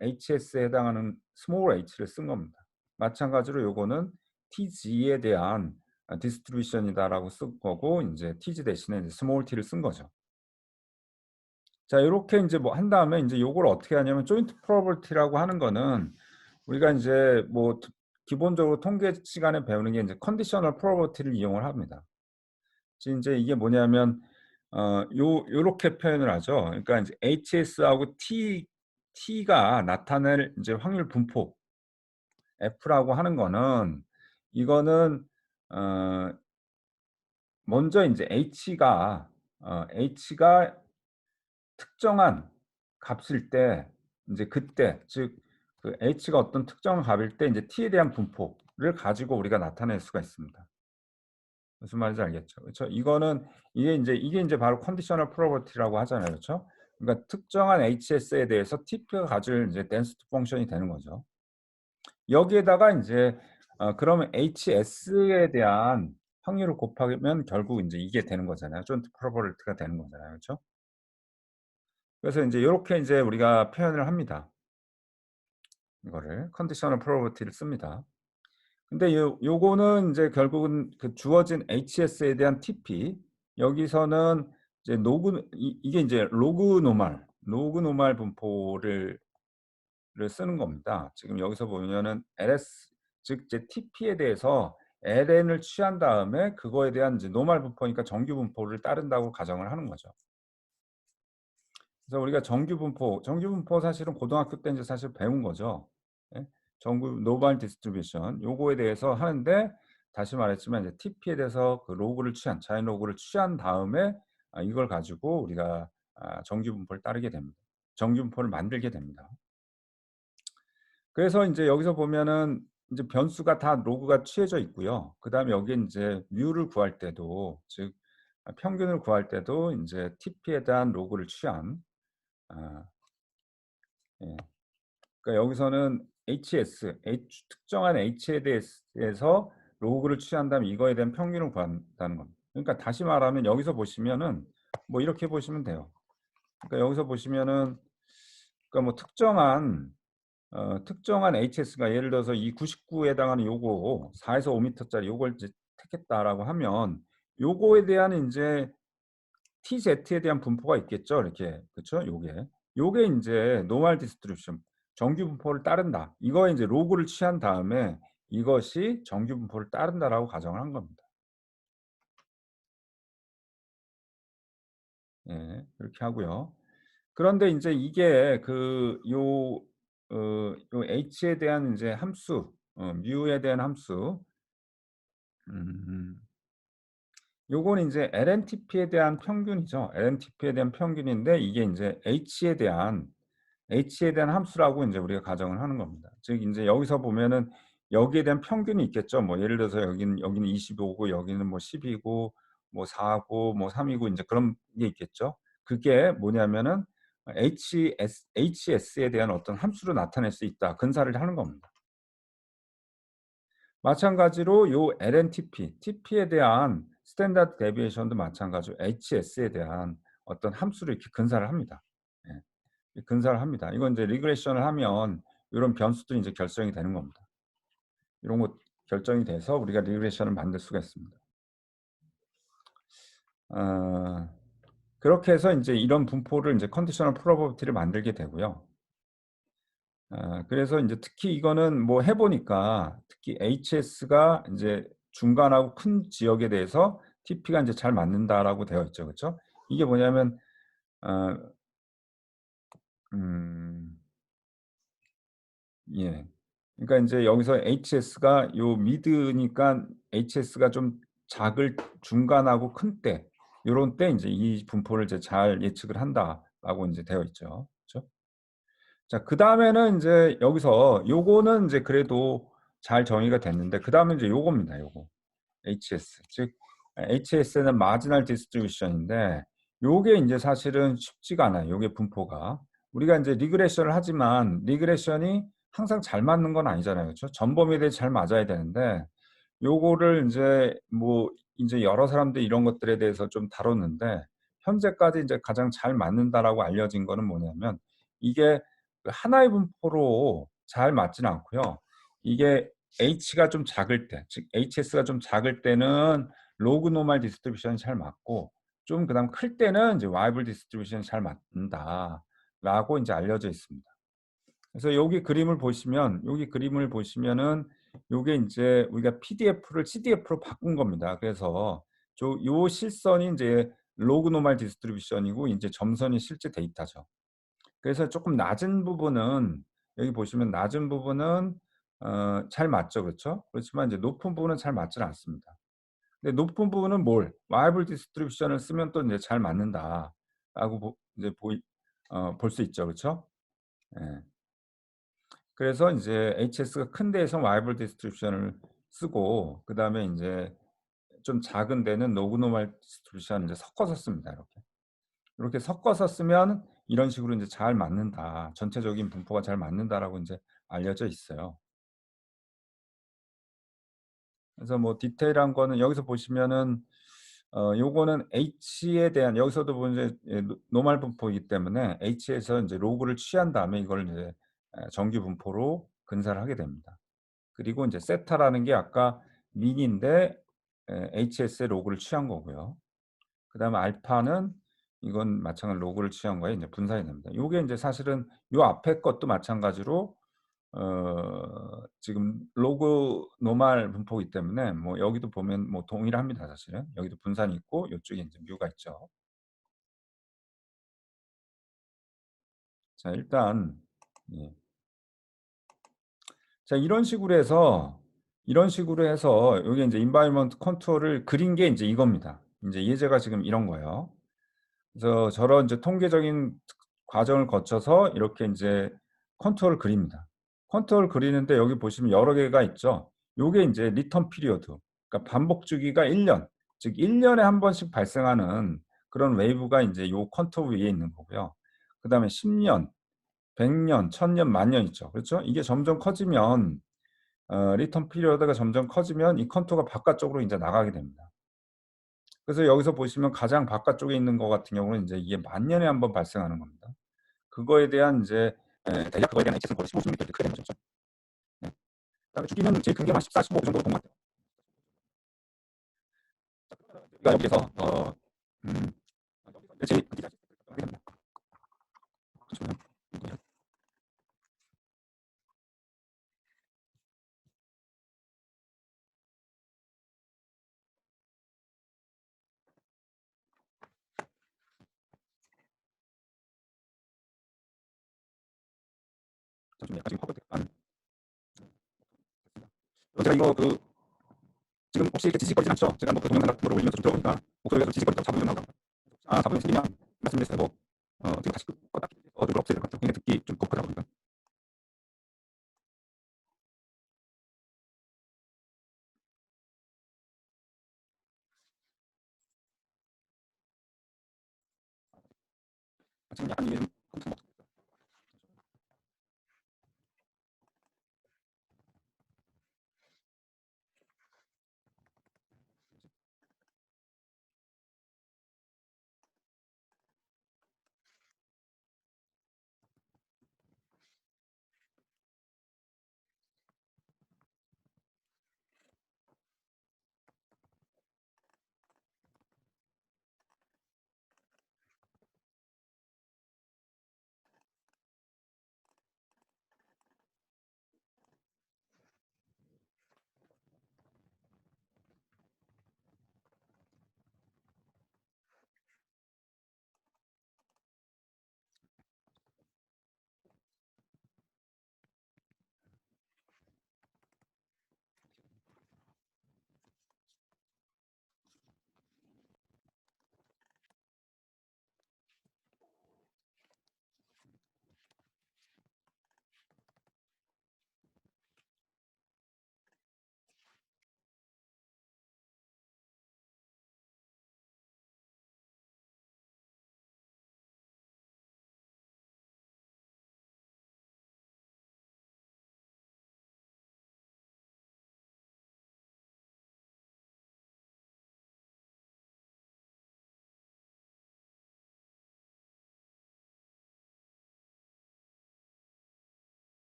HS에 해당하는 스몰 h를 쓴 겁니다. 마찬가지로 요거는 TG에 대한 디스트리뷰션이다라고 쓴 거고 인제 TG 대신에 이제 스몰 t를 쓴 거죠. 자 요렇게 인제 뭐 한 다음에 인제 요걸 어떻게 하냐면 조인트 프로버비티라고 하는 거는 우리가 인제 뭐 기본적으로 통계 시간에 배우는 게 인제 컨디셔널 프로버비티를 이용을 합니다. 지금 인제 이게 뭐냐면 요렇게 표현을 하죠. 그러니까 인제 HS하고 T가 나타낼 인제 확률 분포 F라고 하는 거는 이거는 어 먼저 인제 H가 특정한 값일 때 인제 그때 즉 그 H가 어떤 특정한 값일 때 인제 T에 대한 분포를 가지고 우리가 나타낼 수가 있습니다. 무슨 말인지 알겠죠? 그쵸? 이거는 이게 인제 바로 컨디셔널 프로버티라고 하잖아요. 그쵸? 그러니까 특정한 HS에 대해서 TP가 가질 인제 덴시티 펑션이 되는 거죠. 여기에다가 인제 그러면 HS에 대한 확률을 곱하면 결국 인제 이게 되는 거잖아요. 존트 프로버비티가 되는 거잖아요. 그쵸? 그래서 인제 요렇게 인제 우리가 표현을 합니다. 이거를 컨디셔널 프로버티를 씁니다. 근데 요거는 인제 결국은 그 주어진 HS에 대한 TP 여기서는 이제 이게 인제 로그 노멀 분포를 쓰는 겁니다. 지금 여기서 보면은 LS 즉 이제 TP에 대해서 LN을 취한 다음에 그거에 대한 이제 노멀 분포니까 정규 분포를 따른다고 가정을 하는 거죠. 그래서 우리가 정규 분포 사실은 고등학교 때 인제 사실 배운 거죠. 예. 정규 노멀 디스트리뷰션 요거에 대해서 하는데 다시 말했지만 이제 TP에 대해서 그 자연 로그를 취한 다음에 이걸 가지고 우리가 정규 분포를 따르게 됩니다. 정규 분포를 만들게 됩니다. 그래서 인제 여기서 보면은 인제 변수가 다 로그가 취해져 있고요. 그다음에 여기에 인제 뮤를 구할 때도 즉 평균을 구할 때도 인제 TP에 대한 로그를 취한 아 예. 그러니까 여기서는 특정한 H에 대해서 로그를 취한다면 이거에 대한 평균을 구한다는 겁니다. 그러니까 다시 말하면 여기서 보시면은 뭐 이렇게 보시면 돼요. 그러니까 여기서 보시면은 그러니까 뭐 특정한 HS가 예를 들어서 이 99에 해당하는 요거 4 에서 5 미터짜리 요걸 이제 택했다라고 하면 요거에 대한 인제 TZ에 대한 분포가 있겠죠. 이렇게. 그쵸? 요게 인제 노멀 디스트리뷰션 정규 분포를 따른다. 이거에 인제 로그를 취한 다음에 이것이 정규 분포를 따른다라고 가정을 한 겁니다. 예. 그렇게 하고요. 그런데 인제 이게 요 H에 대한 인제 함수 뮤에 대한 함수 음 요거는 인제 LNTP에 대한 평균이죠. LNTP에 대한 평균인데 이게 인제 H에 대한 함수라고 인제 우리가 가정을 하는 겁니다. 즉 인제 여기서 보면은 여기에 대한 평균이 있겠죠. 뭐 예를 들어서 여기는 25고 여기는 뭐 10 이고 뭐 4고 뭐 3 이고 인제 그런 게 있겠죠. 그게 뭐냐면은 HS에 대한 어떤 함수로 나타낼 수 있다. 근사를 하는 겁니다. 마찬가지로 요 TP에 대한 스탠다드 데비에이션도 마찬가지로 HS에 대한 어떤 함수를 이렇게 근사를 합니다. 예. 이 근사를 합니다. 이건 인제 리그레션을 하면 요런 변수들이 인제 결정이 되는 겁니다. 이런 것 결정이 돼서 우리가 리그레션을 만들 수가 있습니다. 어 그렇게 해서 인제 이런 분포를 인제 컨디셔널 프로버비티를 만들게 되고요. 그래서 인제 특히 이거는 뭐 해 보니까 특히 HS가 인제 중간하고 큰 지역에 대해서 TP가 인제 잘 맞는다라고 되어 있죠. 그쵸? 이게 뭐냐면 어 음 예. 그러니까 인제 여기서 HS가 요 미드니까 HS가 좀 작을 중간하고 큰 때 요런 때 인제 이 분포를 이제 잘 예측을 한다라고 인제 되어 있죠. 그쵸? 자 그다음에는 인제 여기서 요거는 인제 그래도 잘 정의가 됐는데 그다음에 인제 요겁니다, 요거. HS. 즉 HS는 마지널 디스트리뷰션인데 요게 인제 사실은 쉽지가 않아요, 요게 분포가. 우리가 인제 리그레션을 하지만 리그레션이 항상 잘 맞는 건 아니잖아요. 그쵸? 전범위에 대해 잘 맞아야 되는데 요거를 인제 뭐 인제 여러 사람들이 이런 것들에 대해서 좀 다뤘는데 현재까지 인제 가장 잘 맞는다라고 알려진 거는 뭐냐면 이게 그 하나의 분포로 잘 맞지는 않고요. 이게 H가 좀 작을 때 즉 HS가 좀 작을 때는 로그 노멀 디스트리뷰션이 잘 맞고 좀 그다음 클 때는 이제 와리블 디스트리뷰션이 잘 맞는다라고 인제 알려져 있습니다. 그래서 여기 그림을 보시면은 요게 인제 우리가 PDF를 CDF로 바꾼 겁니다. 그래서 요 실선이 인제 로그 노멀 디스트리뷰션이고 인제 점선이 실제 데이터죠. 그래서 쪼끔 낮은 부분은 여기 보시면 낮은 부분은 잘 맞죠. 그렇죠? 그렇지만 이제 높은 부분은 잘 맞지는 않습니다. 근데 높은 부분은 뭘 와리블 디스트리뷰션을 쓰면 또 인제 잘 맞는다라고 이제 볼 수 있죠. 그렇죠? 예. 그래서 인제 HS가 큰 데에서는 와리블 디스트리뷰션을 쓰고 그다음에 인제 좀 작은 데는 로그 노멀 디스트리뷰션을 인제 섞어서 씁니다, 이렇게. 이렇게 섞어서 쓰면 이런 식으로 인제 잘 맞는다. 전체적인 분포가 잘 맞는다라고 인제 알려져 있어요. 그래서 뭐 디테일한 거는 여기서 보시면은 요거는 H에 대한 여기서도 보면 이제 노멀 분포이기 때문에 H에서 인제 로그를 취한 다음에 이걸 이제 정규 분포로 근사를 하게 됩니다. 그리고 인제 세타라는 게 아까 민인데 HS의 로그를 취한 거고요. 그다음에 알파는 이건 마찬가지로 로그를 취한 거에 인제 분산이 됩니다. 요게 인제 사실은 요 앞에 것도 마찬가지로 지금 로그 노멀 분포이기 때문에 뭐 여기도 보면 뭐 동일합니다, 사실은. 여기도 분산이 있고 요쪽에 인제 뮤가 있죠. 자 일단 예. 자 이런 식으로 해서 요게 인제 environment contour를 그린 게 인제 이겁니다. 인제 예제가 지금 이런 거예요. 그래서 저런 이제 통계적인 과정을 거쳐서 이렇게 인제 컨투어를 그립니다. 컨투어를 그리는데 여기 보시면 여러 개가 있죠. 요게 인제 리턴 피리어드 그러니까 반복 주기가 1 년 즉 1 년에 한 번씩 발생하는 그런 웨이브가 인제 요 컨투어 위에 있는 거고요. 그다음에 10 년, 100 년, 1000 년, 10,000년 있죠. 그렇죠? 이게 점점 커지면 리턴 피리어드가 점점 커지면 이 컨투어가 바깥쪽으로 인제 나가게 됩니다. 그래서 여기서 보시면 가장 바깥쪽에 있는 거 같은 경우는 인제 이게 10,000 년에 한 번 발생하는 겁니다. 그거에 대한 인제 대략 그거에 대한 HS는 거의 15, 16 이렇게 크게 되는 거죠. 네. 그다음에 주기는 제일 큰 게 한 14, 15 그 정도로 본 것 같아요. 우리가 여기에서 음 제일 크게 하게 됩니다. 잠시만요. 이거요. 좀 약간 지금 커버 약간 제가 이거 지금 혹시 이렇게 지직거리진 않죠? 제가 뭐 그 동영상 같은 거를 올리면서 좀 들어보니까 목소리가 좀 지직거리다고 잡음이 좀 나오더라고요. '잡음이 들리면 말씀해 주세요.' 뭐 지금 다시 껐다 켜기 어플을 없애야 될 것 같아요. 굉장히 듣기 좀 그렇더라고요 그러니까. 지금 약간 이게 좀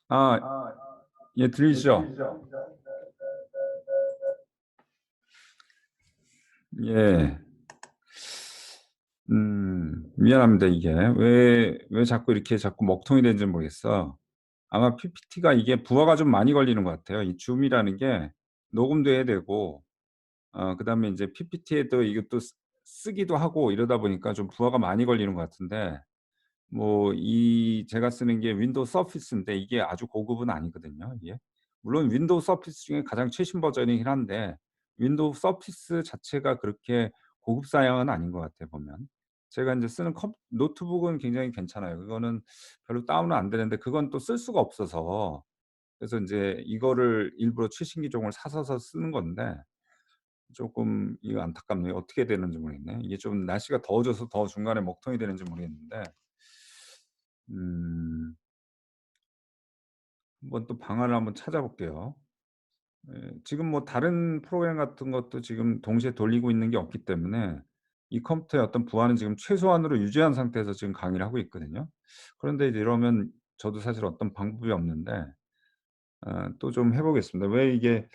아 예 들리시죠? 예. 미안합니다 이게. 왜 자꾸 이렇게 자꾸 먹통이 되는지 모르겠어. 아마 PPT가 이게 부하가 좀 많이 걸리는 것 같아요. 이 줌이라는 게 녹음도 해야 되고 그다음에 인제 PPT에도 이것도 쓰기도 하고 이러다 보니까 좀 부하가 많이 걸리는 것 같은데 뭐 이 제가 쓰는 게 윈도우 서피스인데 이게 아주 고급은 아니거든요 이게. 물론 윈도우 서피스 중에 가장 최신 버전이긴 한데 윈도우 서피스 자체가 그렇게 고급 사양은 아닌 것 같아요 보면. 제가 인제 쓰는 노트북은 굉장히 괜찮아요. 그거는 별로 다운은 안 되는데 그건 또 쓸 수가 없어서 그래서 인제 이거를 일부러 최신 기종을 사서 쓰는 건데 쪼끔 이거 안타깝네요. 어떻게 되는지 모르겠네. 이게 좀 날씨가 더워져서 더 중간에 먹통이 되는지 모르겠는데 음 한번 또 방안을 한번 찾아볼게요. 예. 지금 뭐 다른 프로그램 같은 것도 지금 동시에 돌리고 있는 게 없기 때문에 이 컴퓨터의 어떤 부하는 지금 최소한으로 유지한 상태에서 지금 강의를 하고 있거든요. 그런데 이제 이러면 저도 사실 어떤 방법이 없는데 또 좀 해 보겠습니다. 왜 이게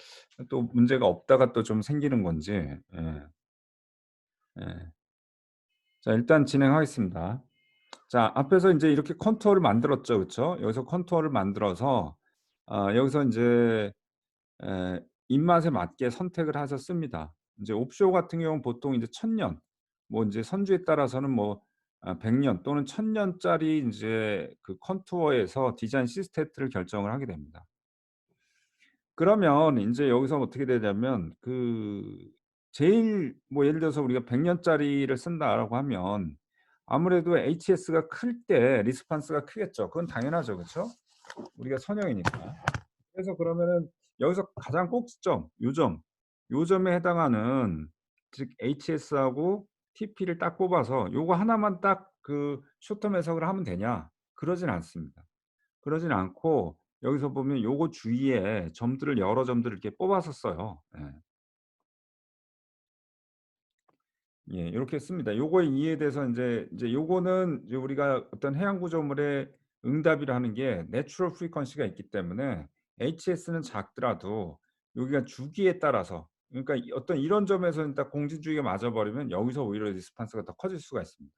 또 문제가 없다가 또 좀 생기는 건지. 예. 예. 자 일단 진행하겠습니다. 자 앞에서 인제 이렇게 컨투어를 만들었죠. 그쵸? 여기서 컨투어를 만들어서 여기서 인제 입맛에 맞게 선택을 하셨습니다. 인제 옵쇼 같은 경우는 보통 이제 1000년 뭐 인제 선주에 따라서는 뭐 100년 또는 1000 년짜리 인제 그 컨투어에서 디자인 시스테트를 결정을 하게 됩니다. 그러면 인제 여기서 어떻게 되냐면 제일 뭐 예를 들어서 우리가 100 년짜리를 쓴다라고 하면 아무래도 HS가 클 때 리스판스가 크겠죠. 그건 당연하죠. 그쵸? 우리가 선형이니까. 그래서 그러면은 여기서 가장 꼭지점 요 점에 해당하는 즉 HS하고 TP를 딱 뽑아서 요거 하나만 딱 쇼텀 해석을 하면 되냐? 그러진 않습니다. 그러진 않고 여기서 보면 요거 주위에 점들을 여러 점들을 이렇게 뽑아서 써요. 예. 예. 요렇게 씁니다. 요거의 이해에 대해서 인제 요거는 이제 우리가 어떤 해양 구조물의 응답이라는 게 내추럴 프리퀀시가 있기 때문에 HS는 작더라도 여기가 주기에 따라서 그러니까 어떤 이런 점에서는 딱 공진주기가 맞아 버리면 여기서 오히려 리스판스가 더 커질 수가 있습니다.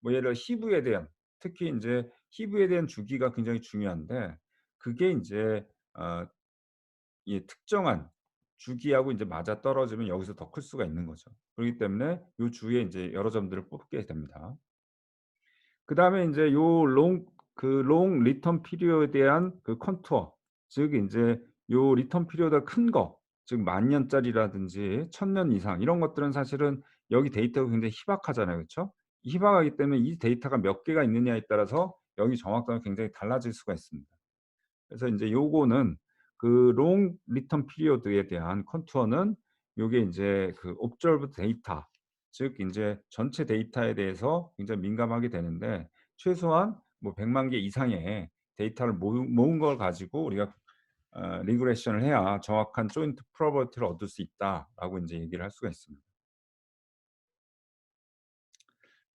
뭐 예를 들어 히브에 대한 특히 인제 히브에 대한 주기가 굉장히 중요한데 그게 인제 어 이 특정한 주기하고 인제 맞아떨어지면 여기서 더 클 수가 있는 거죠. 그러기 때문에 요 주위에 인제 여러 점들을 뽑게 됩니다. 그다음에 인제 요 롱 리턴 피리어드에 대한 컨투어 즉 인제 요 리턴 피리어드가 큰 거 즉 10,000 년짜리라든지 1,000년 이상 이런 것들은 사실은 여기 데이터가 굉장히 희박하잖아요. 그쵸? 희박하기 때문에 이 데이터가 몇 개가 있느냐에 따라서 여기 정확도가 굉장히 달라질 수가 있습니다. 그래서 인제 요거는 롱 리턴 피리어드에 대한 컨투어는 요게 인제 observed 데이터 즉 인제 전체 데이터에 대해서 굉장히 민감하게 되는데 최소한 뭐 1 0 0개 이상의 데이터를 모은 걸 가지고 우리가 리그레션을 해야 정확한 조인트 프로버티를 얻을 수 있다라고 인제 얘기를 할 수가 있습니다.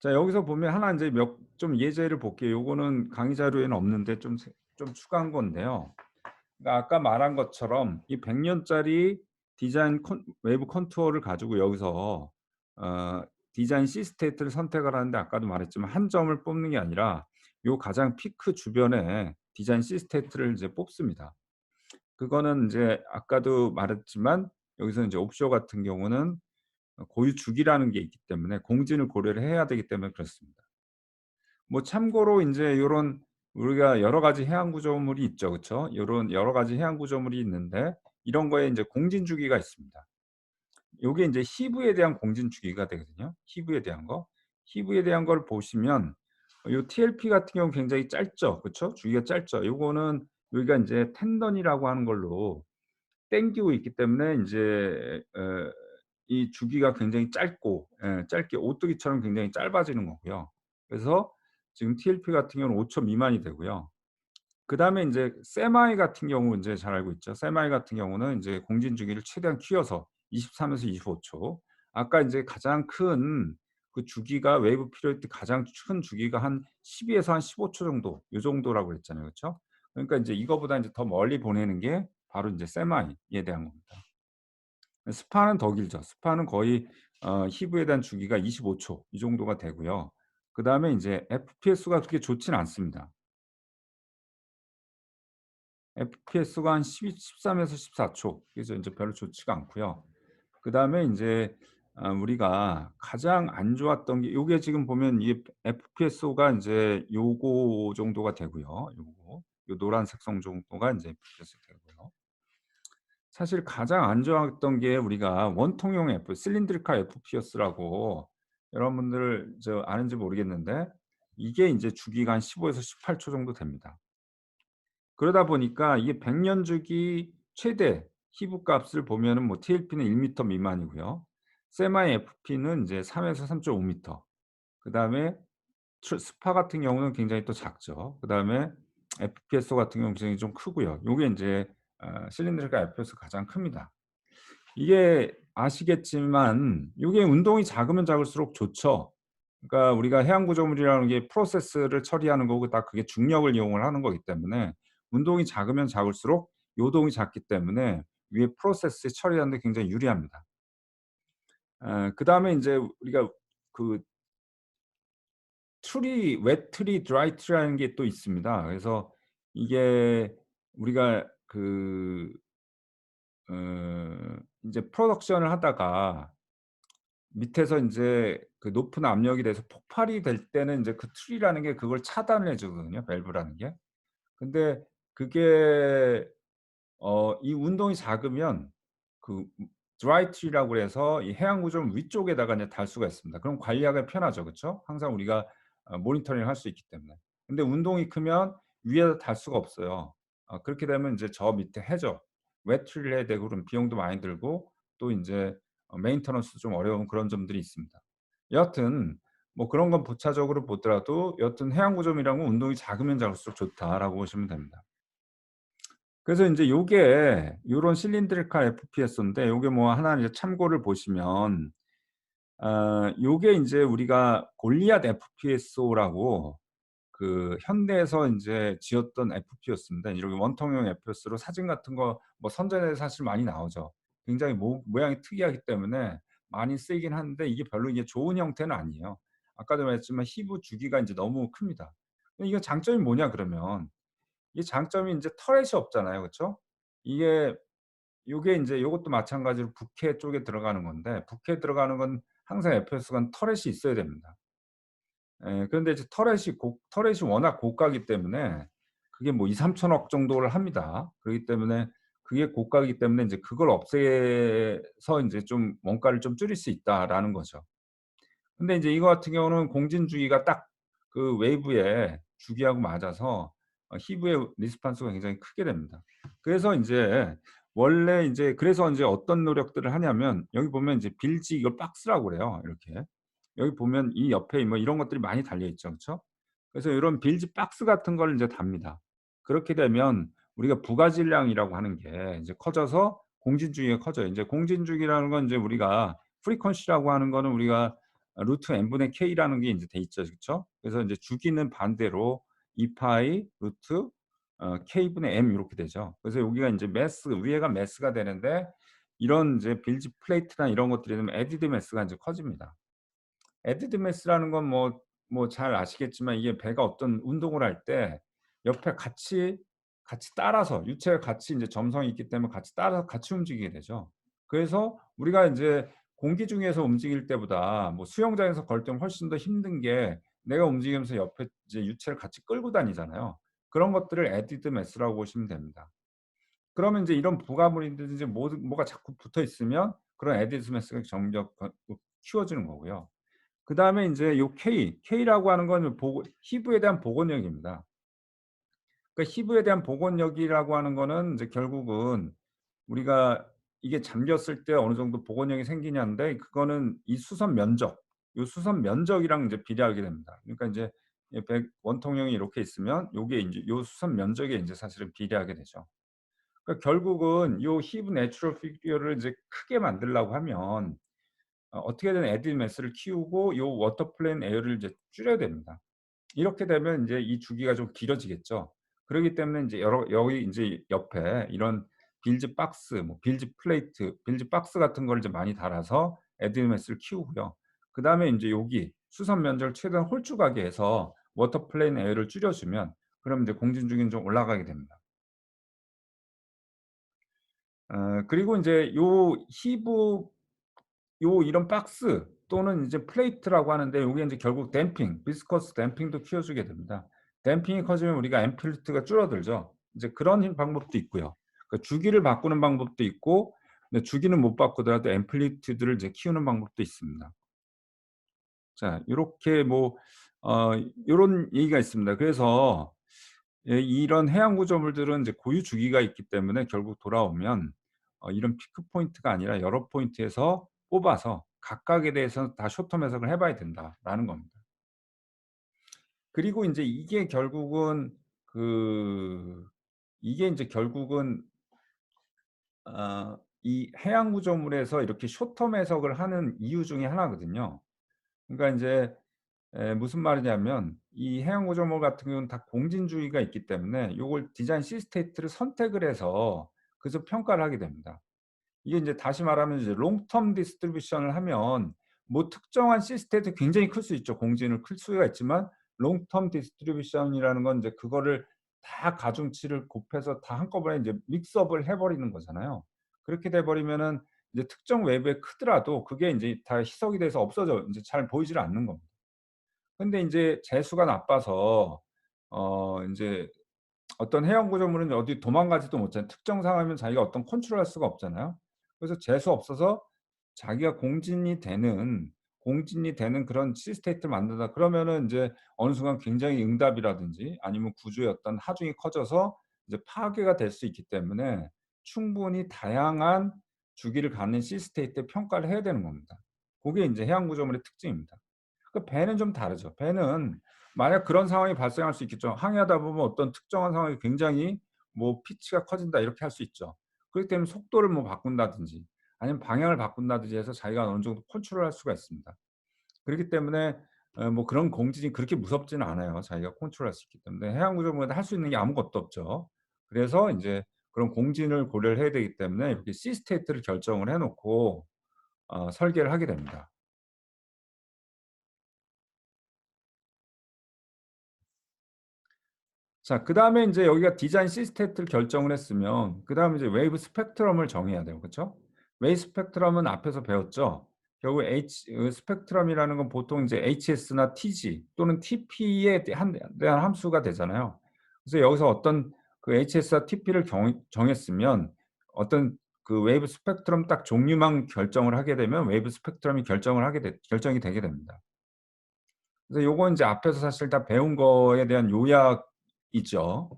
자 여기서 보면 하나 인제 좀 예제를 볼게요. 요거는 강의 자료에는 없는데 좀 추가한 건데요. 그러니까 아까 말한 것처럼 이 100 년짜리 디자인 외부 컨투어를 가지고 여기서 어 디자인 시스테이트를 선택을 하는데 아까도 말했지만 한 점을 뽑는 게 아니라 요 가장 피크 주변에 디자인 시스테이트를 이제 뽑습니다. 그거는 인제 아까도 말했지만 여기서 인제 옵쇼 같은 경우는 고유 주기라는 게 있기 때문에 공진을 고려를 해야 되기 때문에 그렇습니다. 뭐 참고로 인제 요런 우리가 여러 가지 해양 구조물이 있죠. 그쵸? 요런 여러 가지 해양 구조물이 있는데 이런 거에 인제 공진 주기가 있습니다. 요게 인제 희브에 대한 공진 주기가 되거든요. 희브에 대한 거. 희브에 대한 걸 보시면 요 TLP 같은 경우는 굉장히 짧죠. 그쵸? 주기가 짧죠. 요거는 여기가 인제 텐던이라고 하는 걸로 당기고 있기 때문에 인제 이 주기가 굉장히 짧고 짧게 오뚜기처럼 굉장히 짧아지는 거고요. 그래서 지금 TLP 같은 경우는 5초 미만이 되고요. 그다음에 인제 세마이 같은 경우 인제 잘 알고 있죠. 세마이 같은 경우는 인제 공진 주기를 최대한 키워서 23 에서 25 초. 아까 인제 가장 큰 주기가 웨이브 피리어드 가장 큰 주기가 한 12 에서 한 15초 정도 요 정도라고 그랬잖아요. 그쵸? 그러니까 인제 이거보다 인제 더 멀리 보내는 게 바로 인제 세마이에 대한 겁니다. 스파는 더 길죠. 스파는 거의 희브에 대한 주기가 25초 이 정도가 되고요. 그다음에 인제 FPS가 그렇게 좋진 않습니다. FPS가 한 13에서 14초. 그래서 인제 별로 좋지가 않고요. 그다음에 인제 우리가 가장 안 좋았던 게 요게 지금 보면 이게 FPS가 인제 요거 정도가 되고요. 요거. 요 노란색 선 정도가 인제 FPS 되고요. 사실 가장 안 좋았던 게 우리가 원통형 실린드리컬 FPS라고 여러분들 아는지 모르겠는데 이게 인제 주기가 한 15에서 18초 정도 됩니다. 그러다 보니까 이게 100년 주기 최대 희부 값을 보면은 뭐 TLP는 1 미터 미만이고요. 세마이 FP는 인제 3에서 3.5 미터. 그다음에 스파 같은 경우는 굉장히 또 작죠. 그다음에 FPSO 같은 경우는 굉장히 좀 크고요. 요게 인제 실린더가 FPS가 가장 큽니다. 이게 아시겠지만 요게 운동이 작으면 작을수록 좋죠. 그러니까 우리가 해양 구조물이라는 게 프로세스를 처리하는 거고 다 그게 중력을 이용을 하는 거기 때문에 운동이 작으면 작을수록 요동이 작기 때문에 위에 프로세스 처리하는 데 굉장히 유리합니다. 그다음에 인제 우리가 그 트리 웻 트리, 드라이 트리라는 게 또 있습니다. 그래서 이게 우리가 인제 프로덕션을 하다가 밑에서 인제 그 높은 압력이 돼서 폭발이 될 때는 인제 그 트리라는 게 그걸 차단을 해 주거든요, 밸브라는 게. 근데 그게 이 운동이 작으면 그 드라이 트리라고 그래서 이 해양 구조물 위쪽에다가 이제 달 수가 있습니다. 그럼 관리하기가 편하죠. 그쵸? 항상 우리가 모니터링을 할 수 있기 때문에. 근데 운동이 크면 위에다 달 수가 없어요. 그렇게 되면 인제 저 밑에 해저 웻 트리를 해야 되고 그럼 비용도 많이 들고 또 인제 메인테넌스도 좀 어려운 그런 점들이 있습니다. 여하튼 뭐 그런 건 부차적으로 보더라도 여하튼 '해양 구조물이란 건 운동이 작으면 작을수록 좋다.'라고 보시면 됩니다. 그래서 인제 요게 요런 실린드리컬 FPS인데 요게 뭐 하나 이제 참고를 보시면 요게 인제 우리가 골리앗 FPSO라고 그 현대에서 인제 지었던 FPS입니다. 이렇게 원통형 FPS로 사진 같은 거 뭐 선전에 사실 많이 나오죠. 굉장히 모양이 특이하기 때문에 많이 쓰이긴 하는데 이게 별로 이게 좋은 형태는 아니에요. 아까도 말했지만 희부 주기가 인제 너무 큽니다. 이게 장점이 뭐냐 그러면 이 장점이 인제 터렛이 없잖아요. 그쵸? 이게 요게 인제 요것도 마찬가지로 부캐 쪽에 들어가는 건데 부캐에 들어가는 건 항상 FPS건 터렛이 있어야 됩니다. 예. 그런데 이제 터렛이 워낙 고가이기 때문에 그게 뭐 2-3 천억 정도를 합니다. 그러기 때문에 그게 고가이기 때문에 인제 그걸 없애서 인제 좀 '원가를 좀 줄일 수 있다.'라는 거죠. 근데 인제 이거 같은 경우는 공진 주기가 딱 그 웨이브의 주기하고 맞아서 히브의 리스판스가 굉장히 크게 됩니다. 그래서 인제 원래 인제 그래서 인제 어떤 노력들을 하냐면 여기 보면 이제 빌지 이걸 박스라고 그래요 이렇게. 여기 보면 이 옆에 뭐 이런 것들이 많이 달려 있죠. 그쵸? 그래서 요런 빌지 박스 같은 걸 인제 답니다. 그렇게 되면 우리가 부가 질량이라고 하는 게 이제 커져서 공진 주기가 커져요. 인제 공진 주기라는 건 인제 우리가 프리퀀시라고 하는 거는 우리가 루트 n분의 k라는 게 인제 돼 있죠. 그쵸? 그래서 인제 주기는 반대로 2 파이 루트 k분의 m 요렇게 되죠. 그래서 여기가 인제 매스 위에가 매스가 되는데 이런 인제 빌지 플레이트나 이런 것들이 되면 애디드 매스가 인제 커집니다. 애디드 매스라는 건 뭐 잘 아시겠지만 이게 배가 어떤 운동을 할 때 옆에 같이 따라서 유체가 같이 인제 점성이 있기 때문에 같이 따라서 같이 움직이게 되죠. 그래서 우리가 인제 공기 중에서 움직일 때보다 뭐 수영장에서 걸 때는 훨씬 더 힘든 게 내가 움직이면서 옆에 이제 유체를 같이 끌고 다니잖아요. 그런 것들을 애디드 매스라고 보시면 됩니다. 그러면 인제 이런 부가물이든지 뭐가 자꾸 붙어 있으면 그런 애디드 매스가 점점 키워지는 거고요. 그다음에 인제 요 K라고 하는 건 희부에 대한 복원력입니다. 그러니까 희부에 대한 복원력이라고 하는 거는 인제 결국은 우리가 이게 잠겼을 때 어느 정도 복원력이 생기냐인데 그거는 이 수선 면적, 요 수선 면적이랑 인제 비례하게 됩니다. 그러니까 인제 원통형이 이렇게 있으면 요게 인제 요 수선 면적에 인제 사실은 비례하게 되죠. 그러니까 결국은 요 희부 내추럴 피규어를 인제 크게 만들려고 하면 어떻게든 애드 매스를 키우고 요 워터 플레인 에어를 이제 줄여야 됩니다. 이렇게 되면 인제 이 주기가 좀 길어지겠죠. 그러기 때문에 인제 여기 인제 옆에 이런 빌드 박스 뭐 빌드 플레이트, 빌드 박스 같은 걸 이제 많이 달아서 애드메스를 키우고요. 그다음에 인제 여기 수선 면적을 최대한 홀쭉하게 해서 워터 플레인 에어를 줄여 주면 그럼 이제 공진 중에는 좀 올라가게 됩니다. 그리고 인제 요 히브 요 이런 박스 또는 이제 플레이트라고 하는데 요게 인제 결국 댐핑, 비스커스 댐핑도 키워 주게 됩니다. 댐핑이 커지면 우리가 앰플리튜드가 줄어들죠. 이제 그런 방법도 있고요. 그 주기를 바꾸는 방법도 있고 근데 주기는 못 바꾸더라도 앰플리튜드를 이제 키우는 방법도 있습니다. 자 요렇게 뭐 요런 얘기가 있습니다. 그래서 예 이런 해양 구조물들은 이제 고유 주기가 있기 때문에 결국 돌아오면 이런 피크 포인트가 아니라 여러 포인트에서 뽑아서 각각에 대해서는 다 숏텀 해석을 해 봐야 된다라는 겁니다. 그리고 인제 그 이게 인제 결국은 이 해양 구조물에서 이렇게 숏텀 해석을 하는 이유 중에 하나거든요. 그러니까 인제 무슨 말이냐면 이 해양 구조물 같은 경우는 다 공진주의가 있기 때문에 요걸 디자인 시스테이트를 선택을 해서 그래서 평가를 하게 됩니다. 이게 인제 다시 말하면 이제 롱텀 디스트리뷰션을 하면 뭐 특정한 시스템도 굉장히 클 수 있죠. 공진을 클 수가 있지만 롱텀 디스트리뷰션이라는 건 이제 그거를 다 가중치를 곱해서 다 한꺼번에 인제 믹스업을 해 버리는 거잖아요. 그렇게 돼 버리면은 이제 특정 웹에 크더라도 그게 인제 다 희석이 돼서 없어져 인제 잘 보이지를 않는 겁니다. 근데 인제 재수가 나빠서 인제 어떤 해양 구조물은 어디 도망가지도 못하는 특정 상황이면 자기가 어떤 컨트롤할 수가 없잖아요. 그래서 재수 없어서 자기가 공진이 되는 그런 시스테이트를 만든다 그러면은 인제 어느 순간 굉장히 응답이라든지 아니면 구조의 어떤 하중이 커져서 이제 파괴가 될 수 있기 때문에 충분히 다양한 주기를 갖는 시스테이트에 평가를 해야 되는 겁니다. 고게 인제 해양 구조물의 특징입니다. 그 배는 좀 다르죠. 배는 만약 그런 상황이 발생할 수 있겠죠. 항해하다 보면 어떤 특정한 상황이 굉장히 뭐 피치가 커진다 이렇게 할 수 있죠. 그렇기 때문에 속도를 뭐 바꾼다든지 아니면 방향을 바꾼다든지 해서 자기가 어느 정도 컨트롤할 수가 있습니다. 그렇기 때문에 뭐 그런 공진이 그렇게 무섭지는 않아요. 자기가 컨트롤할 수 있기 때문에. 해양 구조물에는 할 수 있는 게 아무것도 없죠. 그래서 인제 그런 공진을 고려를 해야 되기 때문에 이렇게 시스테이트를 결정을 해 놓고 설계를 하게 됩니다. 자 그다음에 인제 여기가 디자인 시스테트를 결정을 했으면 그다음에 이제 웨이브 스펙트럼을 정해야 돼요. 그쵸? 웨이브 스펙트럼은 앞에서 배웠죠. 결국 스펙트럼이라는 건 보통 이제 HS나 TG 또는 TP에 대한 함수가 되잖아요. 그래서 여기서 어떤 그 HS와 TP를 정했으면 어떤 그 웨이브 스펙트럼 딱 종류만 결정을 하게 되면 웨이브 스펙트럼이 결정이 되게 됩니다. 그래서 요건 인제 앞에서 사실 다 배운 거에 대한 요약이죠.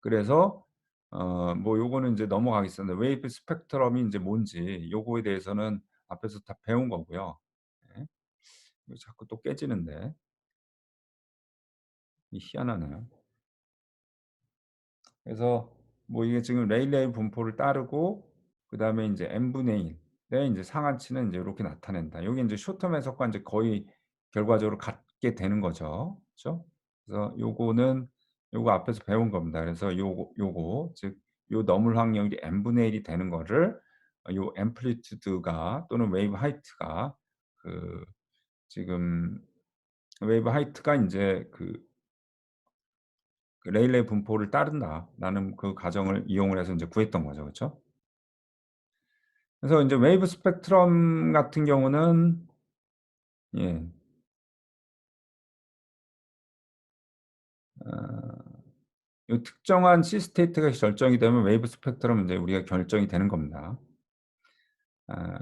그래서 뭐 요거는 인제 넘어가겠습니다. 웨이브 스펙트럼이 인제 뭔지 요거에 대해서는 앞에서 다 배운 거고요. 네. 왜 자꾸 또 깨지는데. 이 희한하네요. 그래서 뭐 이게 지금 레일레이 분포를 따르고 그다음에 인제 n분의 1의 인제 상한치는 인제 요렇게 나타낸다. 요게 인제 숏텀 해석과 인제 거의 결과적으로 같게 되는 거죠. 그죠? 그래서 요거 앞에서 배운 겁니다. 그래서 요거 즉 요 너물 확률이 n분의 1이 되는 거를 요 앰플리튜드가 또는 웨이브 하이트가 그 지금 웨이브 하이트가 인제 그 레일레이 분포를 따른다라는 그 가정을 이용을 해서 인제 구했던 거죠. 그쵸? 그래서 인제 웨이브 스펙트럼 같은 경우는 예 어 요 특정한 시스테이트가 결정이 되면 웨이브 스펙트럼은 인제 우리가 결정이 되는 겁니다.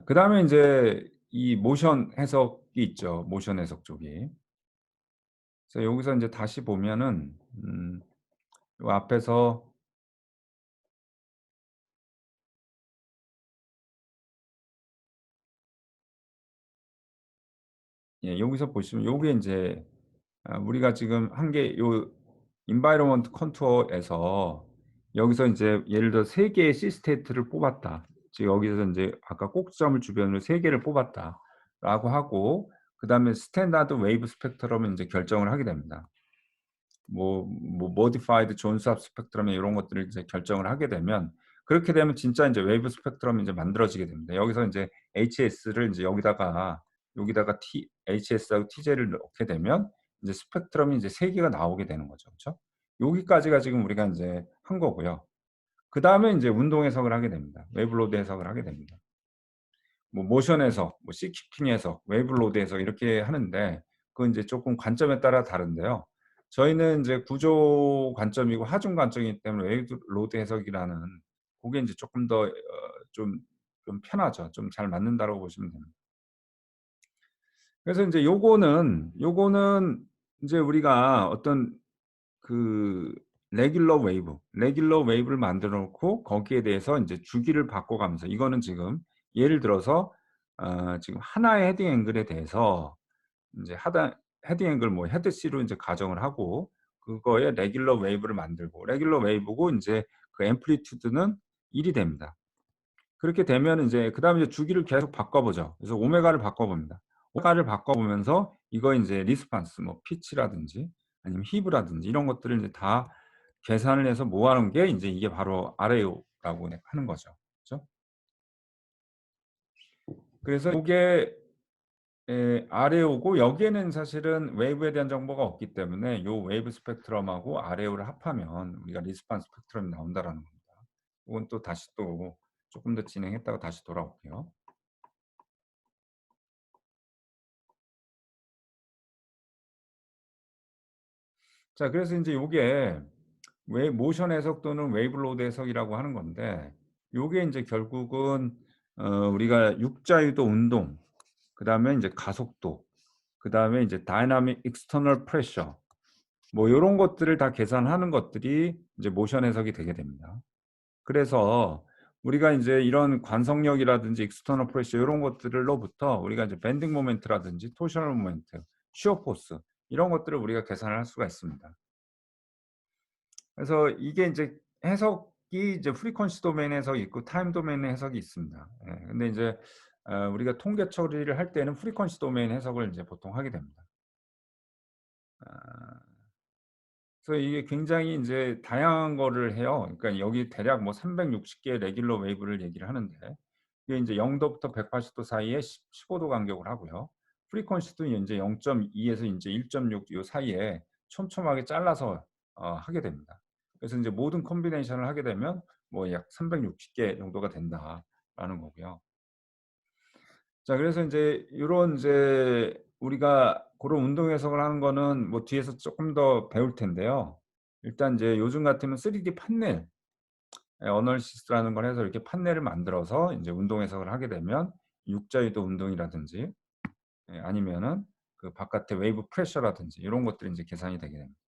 그다음에 인제 이 모션 해석이 있죠, 모션 해석 쪽이. 그래서 여기서 인제 다시 보면은 요 앞에서 예 여기서 보시면 요게 인제 우리가 지금 한 게 요 environment contour에서 여기서 인제 예를 들어 3 개의 시스테이트를 뽑았다. 즉 여기서 인제 아까 꼭지점을 주변으로 3 개를 뽑았다라고 하고 그다음에 스탠다드 웨이브 스펙트럼을 인제 결정을 하게 됩니다. 뭐 modified 존스합 스펙트럼 이런 것들을 이제 결정을 하게 되면, 그렇게 되면 진짜 인제 웨이브 스펙트럼이 이제 만들어지게 됩니다. 여기서 인제 HS를 인제 여기다가 HS하고 TJ를 넣게 되면 인제 스펙트럼이 인제 3 개가 나오게 되는 거죠. 그쵸? 여기까지가 지금 우리가 인제 한 거고요. 그다음에 인제 운동 해석을 하게 됩니다. 웨이브 로드 해석을 하게 됩니다. 뭐 모션 해석, 뭐 C키핑 해석, 웨이브 로드 해석 이렇게 하는데, 그건 인제 쪼끔 관점에 따라 다른데요. 저희는 인제 구조 관점이고 하중 관점이기 때문에 웨이브 로드 해석이라는 고게 인제 쪼끔 더 좀 편하죠. 좀 잘 맞는다라고 보시면 됩니다. 그래서 인제 요거는 인제 우리가 어떤 그 레귤러 웨이브를 만들어 놓고 거기에 대해서 인제 주기를 바꿔 가면서, 이거는 지금 예를 들어서 지금 하나의 헤딩 앵글에 대해서 인제 하다 헤딩 앵글 뭐 헤드 C로 인제 가정을 하고, 그거에 레귤러 웨이브를 만들고, 레귤러 웨이브고 인제 그 앰플리튜드는 1이 됩니다. 그렇게 되면 인제 그다음에 이제 주기를 계속 바꿔 보죠. 그래서 오메가를 바꿔 봅니다. 오메가를 바꿔 보면서 이거 인제 리스판스 뭐 피치라든지 아니면 히브라든지 이런 것들을 이제 다 계산을 해서 모아 놓은 게 인제 이게 바로 RAO라고 하는 거죠. 그죠? 그래서 요게 RAO고, 여기에는 사실은 웨이브에 대한 정보가 없기 때문에 요 웨이브 스펙트럼하고 RAO를 합하면 우리가 리스판스 스펙트럼이 나온다라는 겁니다. 요건 또 다시 또 쪼끔 더 진행했다가 다시 돌아올게요. 자, 그래서 인제 요게 모션 해석 또는 웨이브 로드 해석이라고 하는 건데, 요게 인제 결국은 우리가 육자유도 운동, 그다음에 인제 가속도, 그다음에 인제 다이나믹 익스터널 프레셔, 뭐 요런 것들을 다 계산하는 것들이 이제 모션 해석이 되게 됩니다. 그래서 우리가 인제 이런 관성력이라든지 익스터널 프레셔 요런 것들로부터 우리가 이제 밴딩 모멘트라든지 토셔널 모멘트, 시어 포스 이런 것들을 우리가 계산을 할 수가 있습니다. 그래서 이게 인제 해석이 이제 프리퀀시 도메인 해석이 있고 타임 도메인의 해석이 있습니다. 예. 근데 인제 우리가 통계 처리를 할 때는 프리퀀시 도메인 해석을 인제 보통 하게 됩니다. 아 그래서 이게 굉장히 인제 다양한 거를 해요. 그러니까 여기 대략 뭐 360 개의 레귤러 웨이브를 얘기를 하는데, 이게 인제 0 도부터 180도 사이에 15도 간격을 하고요. 프리퀀시도 인제 0.2 에서 인제 1.6 요 사이에 촘촘하게 잘라서 하게 됩니다. 그래서 인제 모든 컴비네이션을 하게 되면 뭐 약 360개 정도가 된다라는 거고요. 자, 그래서 인제 요런 인제 우리가 고런 운동 해석을 하는 거는 뭐 뒤에서 쪼끔 더 배울 텐데요. 일단 인제 요즘 같으면 3D 판넬, 어널시스라는 걸 해서 이렇게 판넬을 만들어서 인제 운동 해석을 하게 되면 육자유도 운동이라든지, 아니면은 그 바깥의 웨이브 프레셔라든지 요런 것들이 인제 계산이 되게 됩니다.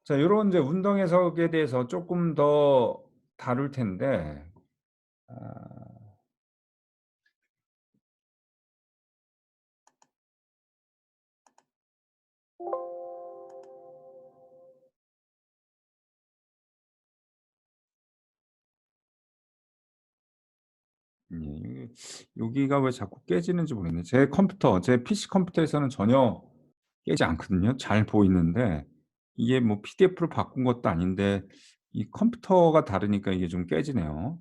자, 요런 인제 운동 해석에 대해서 쪼끔 더 다룰 텐데, 아 예. 이게 여기가 왜 자꾸 깨지는지 모르겠네. 제 PC 컴퓨터에서는 전혀 깨지 않거든요. 잘 보이는데 이게 뭐 PDF로 바꾼 것도 아닌데 이 컴퓨터가 다르니까 이게 좀 깨지네요.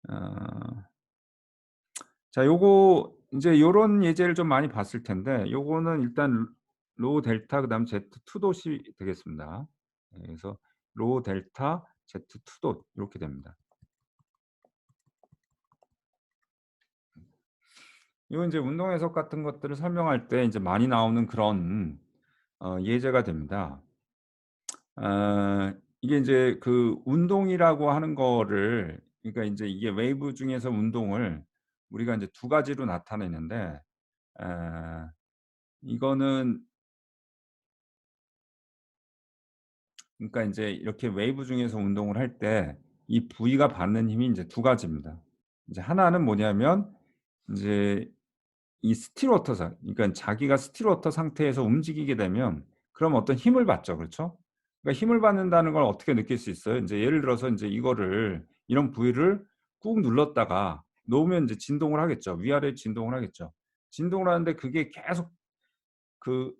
아 자, 요거 인제 요런 예제를 좀 많이 봤을 텐데, 요거는 일단 로 델타 그다음에 Z2 돛이 되겠습니다. 예, 그래서 로 델타 Z2 돛 요렇게 됩니다. 요 인제 운동 해석 같은 것들을 설명할 때 인제 많이 나오는 그런 예제가 됩니다. 이게 인제 그 운동이라고 하는 거를, 그러니까 인제 이게 웨이브 중에서 운동을 우리가 인제 두 가지로 나타내는데, 에 이거는 그러니까 인제 이렇게 웨이브 중에서 운동을 할 때 이 부위가 받는 힘이 인제 두 가지입니다. 이제 하나는 뭐냐면 인제 이 스틸 워터 그러니까 자기가 스틸 워터 상태에서 움직이게 되면 그럼 어떤 힘을 받죠. 그렇죠? 그러니까 힘을 받는다는 걸 어떻게 느낄 수 있어요? 인제 예를 들어서 인제 이거를 이런 부위를 꾹 눌렀다가 놓으면 인제 진동을 하겠죠. 위아래 진동을 하겠죠. 진동을 하는데 그게 계속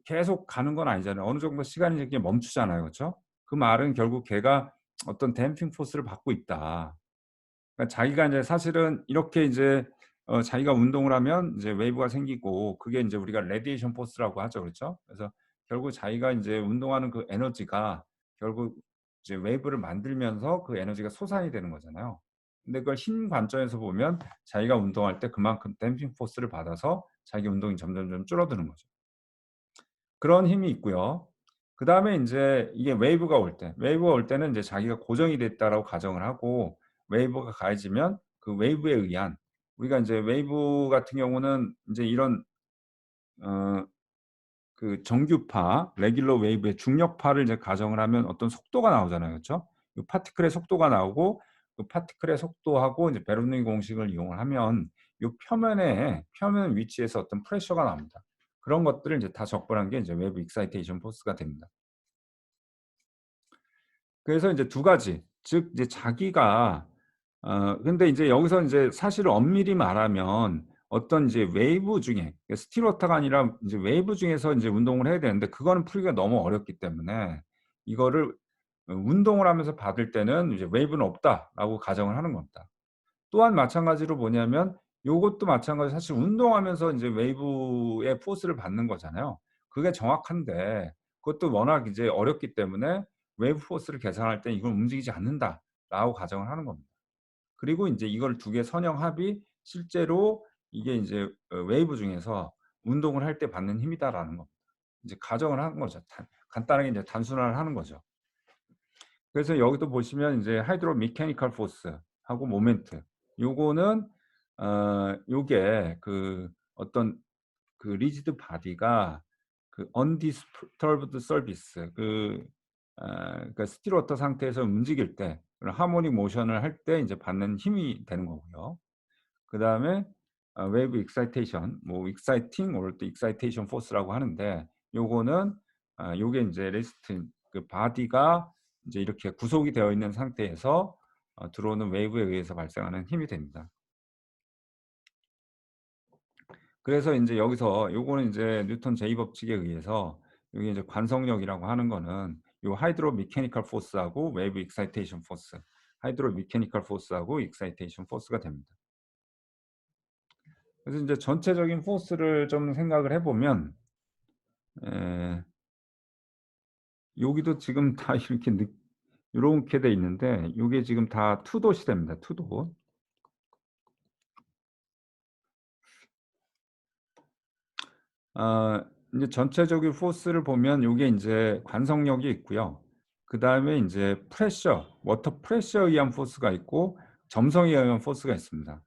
계속 가는 건 아니잖아요. 어느 정도 시간이 이렇게 멈추잖아요. 그쵸? 그 말은 결국 걔가 어떤 댐핑 포스를 받고 있다. 그러니까 자기가 인제 사실은 이렇게 이제 자기가 운동을 하면 이제 웨이브가 생기고 그게 인제 우리가 레디에이션 포스라고 하죠. 그렇죠? 그래서 결국 자기가 인제 운동하는 그 에너지가 결국 이제 웨이브를 만들면서 그 에너지가 솟아나야 되는 거잖아요. 근데 그걸 흰 관점에서 보면 자기가 운동할 때 그만큼 댐핑 포스를 받아서 자기 운동이 점점점 줄어드는 거죠. 그런 힘이 있고요. 그다음에 인제 이게 웨이브가 올 때는 인제 자기가 고정이 됐다라고 가정을 하고 웨이브가 가해지면 그 웨이브에 의한 우리가 인제 웨이브 같은 경우는 인제 이런 어 정규파 레귤러 웨이브의 중력파를 이제 가정을 하면 어떤 속도가 나오잖아요. 그쵸? 그 파티클의 속도가 나오고 그 파티클의 속도하고 이제 베르노이 공식을 이용을 하면 요 표면 위치에서 어떤 프레셔가 나옵니다. 그런 것들을 이제 다 적분한 게 이제 웨이브 익사이테이션 포스가 됩니다. 그래서 인제 두 가지 즉 이제 자기가 근데 인제 여기서 인제 사실 엄밀히 말하면 어떤 이제 웨이브 중에 스틸워터가 아니라 이제 웨이브 중에서 인제 운동을 해야 되는데 그거는 풀기가 너무 어렵기 때문에 이거를 운동을 하면서 받을 때는 이제 '웨이브는 없다.'라고 가정을 하는 겁니다. 또한 마찬가지로 뭐냐면 요것도 마찬가지로 사실 운동하면서 인제 웨이브의 포스를 받는 거잖아요. 그게 정확한데 그것도 워낙 이제 어렵기 때문에 '웨이브 포스를 계산할 때 이건 움직이지 않는다.'라고 가정을 하는 겁니다. 그리고 인제 이걸 두 개 선형합이 실제로 이게 인제 웨이브 중에서 운동을 할 때 받는 힘이다라는 겁니다. 이제 가정을 하는 거죠. 간단하게 인제 단순화를 하는 거죠. 그래서 여기도 보시면 인제 하이드로 메카니컬 포스하고 모멘트 요거는 요게 어떤 리지드 바디가 undisturbed surface 그러니까 스틸 워터 상태에서 움직일 때 그런 하모닉 모션을 할 때 인제 받는 힘이 되는 거고요. 그다음에 웨이브 익사이테이션 뭐 익사이팅 or 또 익사이테이션 포스라고 하는데 요거는 요게 인제 레스트 바디가 인제 이렇게 구속이 되어 있는 상태에서 들어오는 웨이브에 의해서 발생하는 힘이 됩니다. 그래서 인제 여기서 요거는 인제 뉴턴 제2법칙에 의해서 요게 이제 관성력이라고 하는 거는 요 하이드로 메카니컬 포스하고 웨이브 익사이테이션 포스, 하이드로 메카니컬 포스하고 익사이테이션 포스가 됩니다. 그래서 인제 전체적인 포스를 좀 생각을 해 보면 에 여기도 지금 다 이렇게 요렇게 돼 있는데 요게 지금 다 투 돛이 됩니다, 투 돛. 인제 전체적인 포스를 보면 요게 인제 관성력이 있고요. 그다음에 인제 워터 프레셔에 의한 포스가 있고 점성에 의한 포스가 있습니다.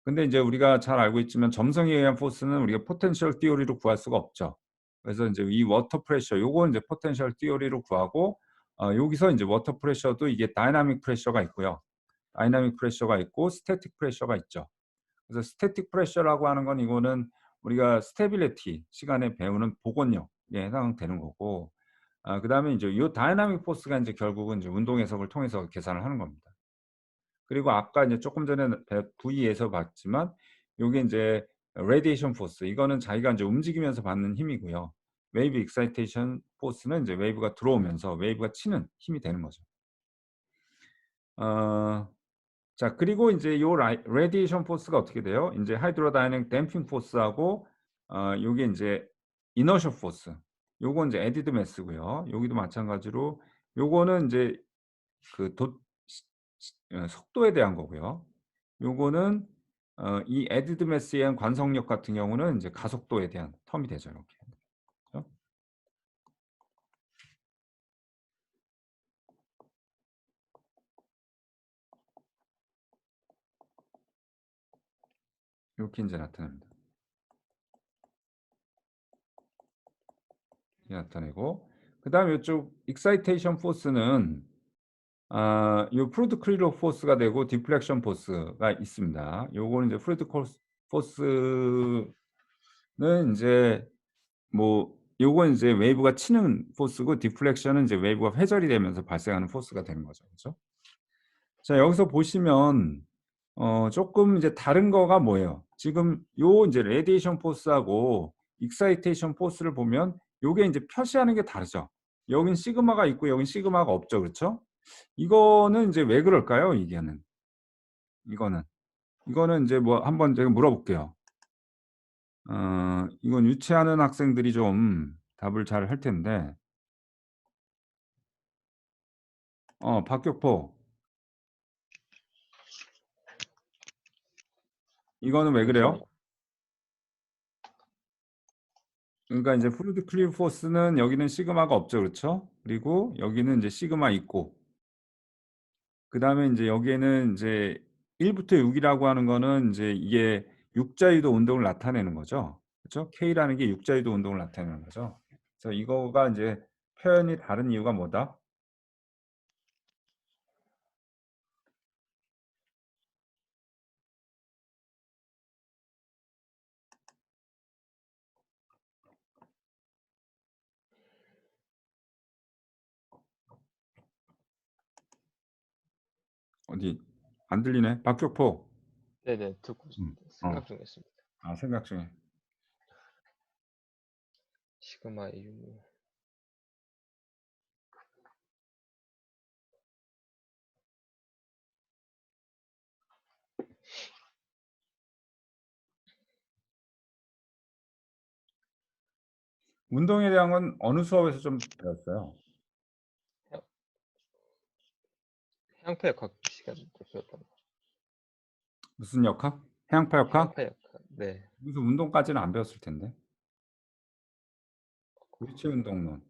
근데 인제 우리가 잘 알고 있지만 점성에 의한 포스는 우리가 포텐셜 티오리로 구할 수가 없죠. 그래서 인제 이 워터 프레셔 요건 인제 포텐셜 티오리로 구하고 여기서 인제 워터 프레셔도 이게 다이나믹 프레셔가 있고요. 다이나믹 프레셔가 있고 스태틱 프레셔가 있죠. 그래서 스태틱 프레셔라고 하는 건 이거는 우리가 스테빌리티 시간에 배우는 복원력에 해당되는 거고 그다음에 인제 요 다이나믹 포스가 인제 결국은 이제 운동 해석을 통해서 계산을 하는 겁니다. 그리고 아까 이제 쪼끔 전에 V에서 봤지만 요게 인제 레디에이션 포스 이거는 자기가 인제 움직이면서 받는 힘이고요. 웨이브 익사이테이션 포스는 인제 웨이브가 들어오면서 웨이브가 치는 힘이 되는 거죠. 어 자 그리고 인제 요 레디에이션 포스가 어떻게 돼요? 인제 하이드로다이내믹 댐핑 포스하고 요게 인제 이너셜 포스 요건 인제 애디드 매스고요. 여기도 마찬가지로 요거는 인제 그 도 시 속도에 대한 거고요. 요거는 이 애디드 매스에 의한 관성력 같은 경우는 인제 가속도에 대한 텀이 되죠 이렇게. 그죠? 요렇게 인제 나타납니다. 이렇게 나타내고 그다음에 요쪽 익사이테이션 포스는 요 프루트 크리로 포스가 되고 디플렉션 포스가 있습니다. 요거는 이제 프루트 코스 포스는 인제 뭐 요건 인제 웨이브가 치는 포스고 디플렉션은 이제 웨이브가 회절이 되면서 발생하는 포스가 되는 거죠. 그죠? 자 여기서 보시면 쪼끔 이제 다른 거가 뭐예요? 지금 요 인제 레디에이션 포스하고 익사이테이션 포스를 보면 요게 이제 표시하는 게 다르죠. 여긴 시그마가 있고 여긴 시그마가 없죠. 그렇죠? 이거는 이제 왜 그럴까요? 이거는 이제 뭐 한번 제가 물어볼게요. 이건 유치하는 학생들이 좀 답을 잘 할 텐데. 박격포. 이거는 왜 그래요? 잠시만요. 그러니까 이제 프루드 클리브 포스는 여기는 시그마가 없죠. 그렇죠? 그리고 여기는 이제 시그마 있고, 그다음에 이제 여기에는 이제 1부터 6이라고 하는 거는 이제 이게 육자유도 운동을 나타내는 거죠. 그렇죠? K라는 게 육자유도 운동을 나타내는 거죠. 그래서 이거가 이제 표현이 다른 이유가 뭐다? 어디 안 들리네? 박격포. 네네, 듣고 생각 어. 중이었습니다. 생각 중에. 시그마 이유. 운동에 대한 건 어느 수업에서 좀 배웠어요? 해양파역학 시간 때 배웠던 거. 무슨 역학? 해양파 역학? 해양파역학. 네. 무슨 운동까지는 안 배웠을 텐데. 일체 운동론.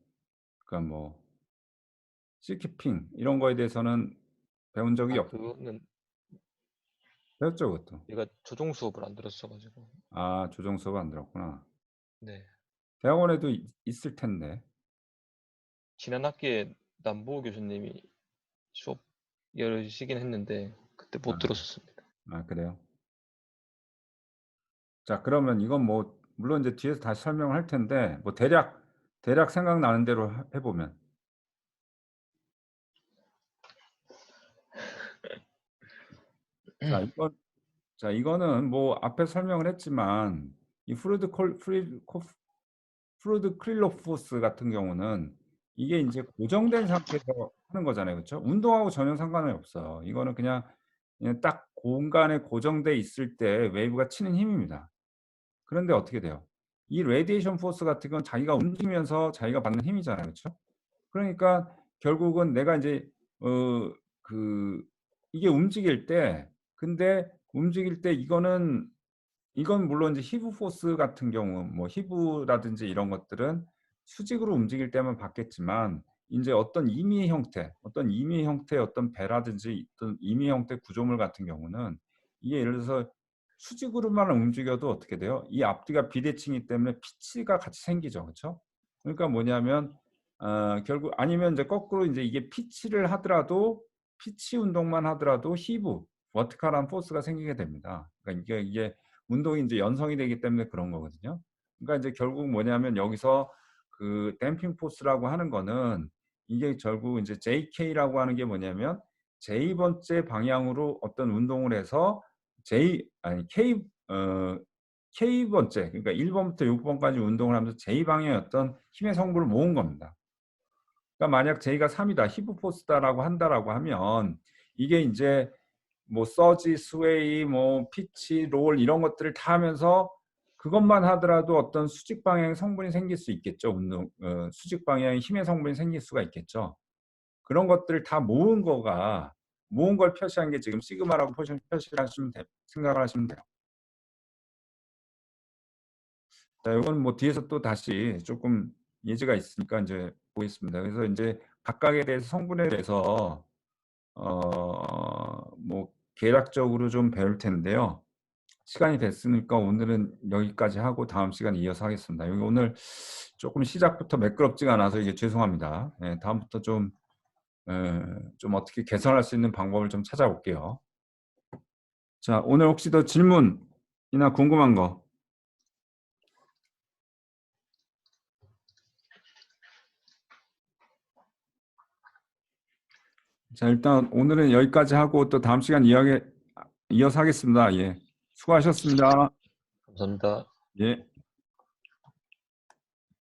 그러니까 뭐 시키핑 이런 거에 대해서는 배운 적이 그거는 배웠죠, 그것도. 얘가 조종 수업을 안 들었어가지고. 조정 수업 안 들었구나. 네. 대학원에도 있을 텐데. 지난 학기에 남보호 교수님이 수업 열으시긴 했는데 그때 아, 못 들었었습니다. 그래요. 자, 그러면 이건 뭐 물론 이제 뒤에서 다시 설명을 할 텐데 뭐 대략 생각나는 대로 해보면. 이거는 뭐 앞에 설명을 했지만 이 프루드 크릴로포스 같은 경우는 이게 이제 고정된 상태에서 하는 거잖아요. 그렇죠? 운동하고 전혀 상관이 없어요. 이거는 그냥 딱 공간에 고정돼 있을 때 웨이브가 치는 힘입니다. 그런데 어떻게 돼요? 이 레디에이션 포스 같은 건 자기가 움직이면서 자기가 받는 힘이잖아요. 그렇죠? 그러니까 결국은 내가 이제 어 그 이게 움직일 때, 근데 움직일 때 이건 물론 이제 히브 포스 같은 경우 뭐 히브라든지 이런 것들은 수직으로 움직일 때만 받겠지만 이제 어떤 임의 형태의 어떤 배라든지 어떤 임의 형태 구조물 같은 경우는 이게 예를 들어서 수직으로만 움직여도 어떻게 돼요? 이 앞뒤가 비대칭이기 때문에 피치가 같이 생기죠. 그렇죠? 그러니까 뭐냐면 결국 아니면 이제 거꾸로 이제 이게 피치 운동만 하더라도 히브 버티컬한 포스가 생기게 됩니다. 그러니까 이게 운동이 이제 연성이 되기 때문에 그런 거거든요. 그러니까 이제 결국 뭐냐면 여기서 그 댐핑 포스라고 하는 거는 이게 결국 이제 JK라고 하는 게 뭐냐면 J번째 방향으로 어떤 운동을 해서 K번째, 그러니까 1번부터 6번까지 운동을 하면서 J 방향의 어떤 힘의 성분을 모은 겁니다. 그러니까 만약 J가 3이다, 히브 포스다라고 한다라고 하면 이게 이제 뭐 서지, 스웨이, 뭐 피치, 롤 이런 것들을 다 하면서 그것만 하더라도 어떤 수직 방향의 성분이 생길 수 있겠죠. 수직 방향의 힘의 성분이 생길 수가 있겠죠. 그런 것들을 다 모은 걸 표시한 게 지금 시그마라고 생각을 하시면 돼요. 자, 이건 뭐 뒤에서 또 다시 조금 예제가 있으니까 이제 보겠습니다. 그래서 이제 각각에 대해서 성분에 대해서 뭐 계략적으로 좀 배울 텐데요. 시간이 됐으니까 오늘은 여기까지 하고 다음 시간에 이어서 하겠습니다. 여기 오늘 조금 시작부터 매끄럽지가 않아서 이게 죄송합니다. 다음부터 좀 어떻게 개선할 수 있는 방법을 좀 찾아볼게요. 자, 오늘 혹시 더 질문이나 궁금한 거? 자, 일단 오늘은 여기까지 하고 또 다음 시간 이어서 하겠습니다. 예. 수고하셨습니다. 감사합니다. 예.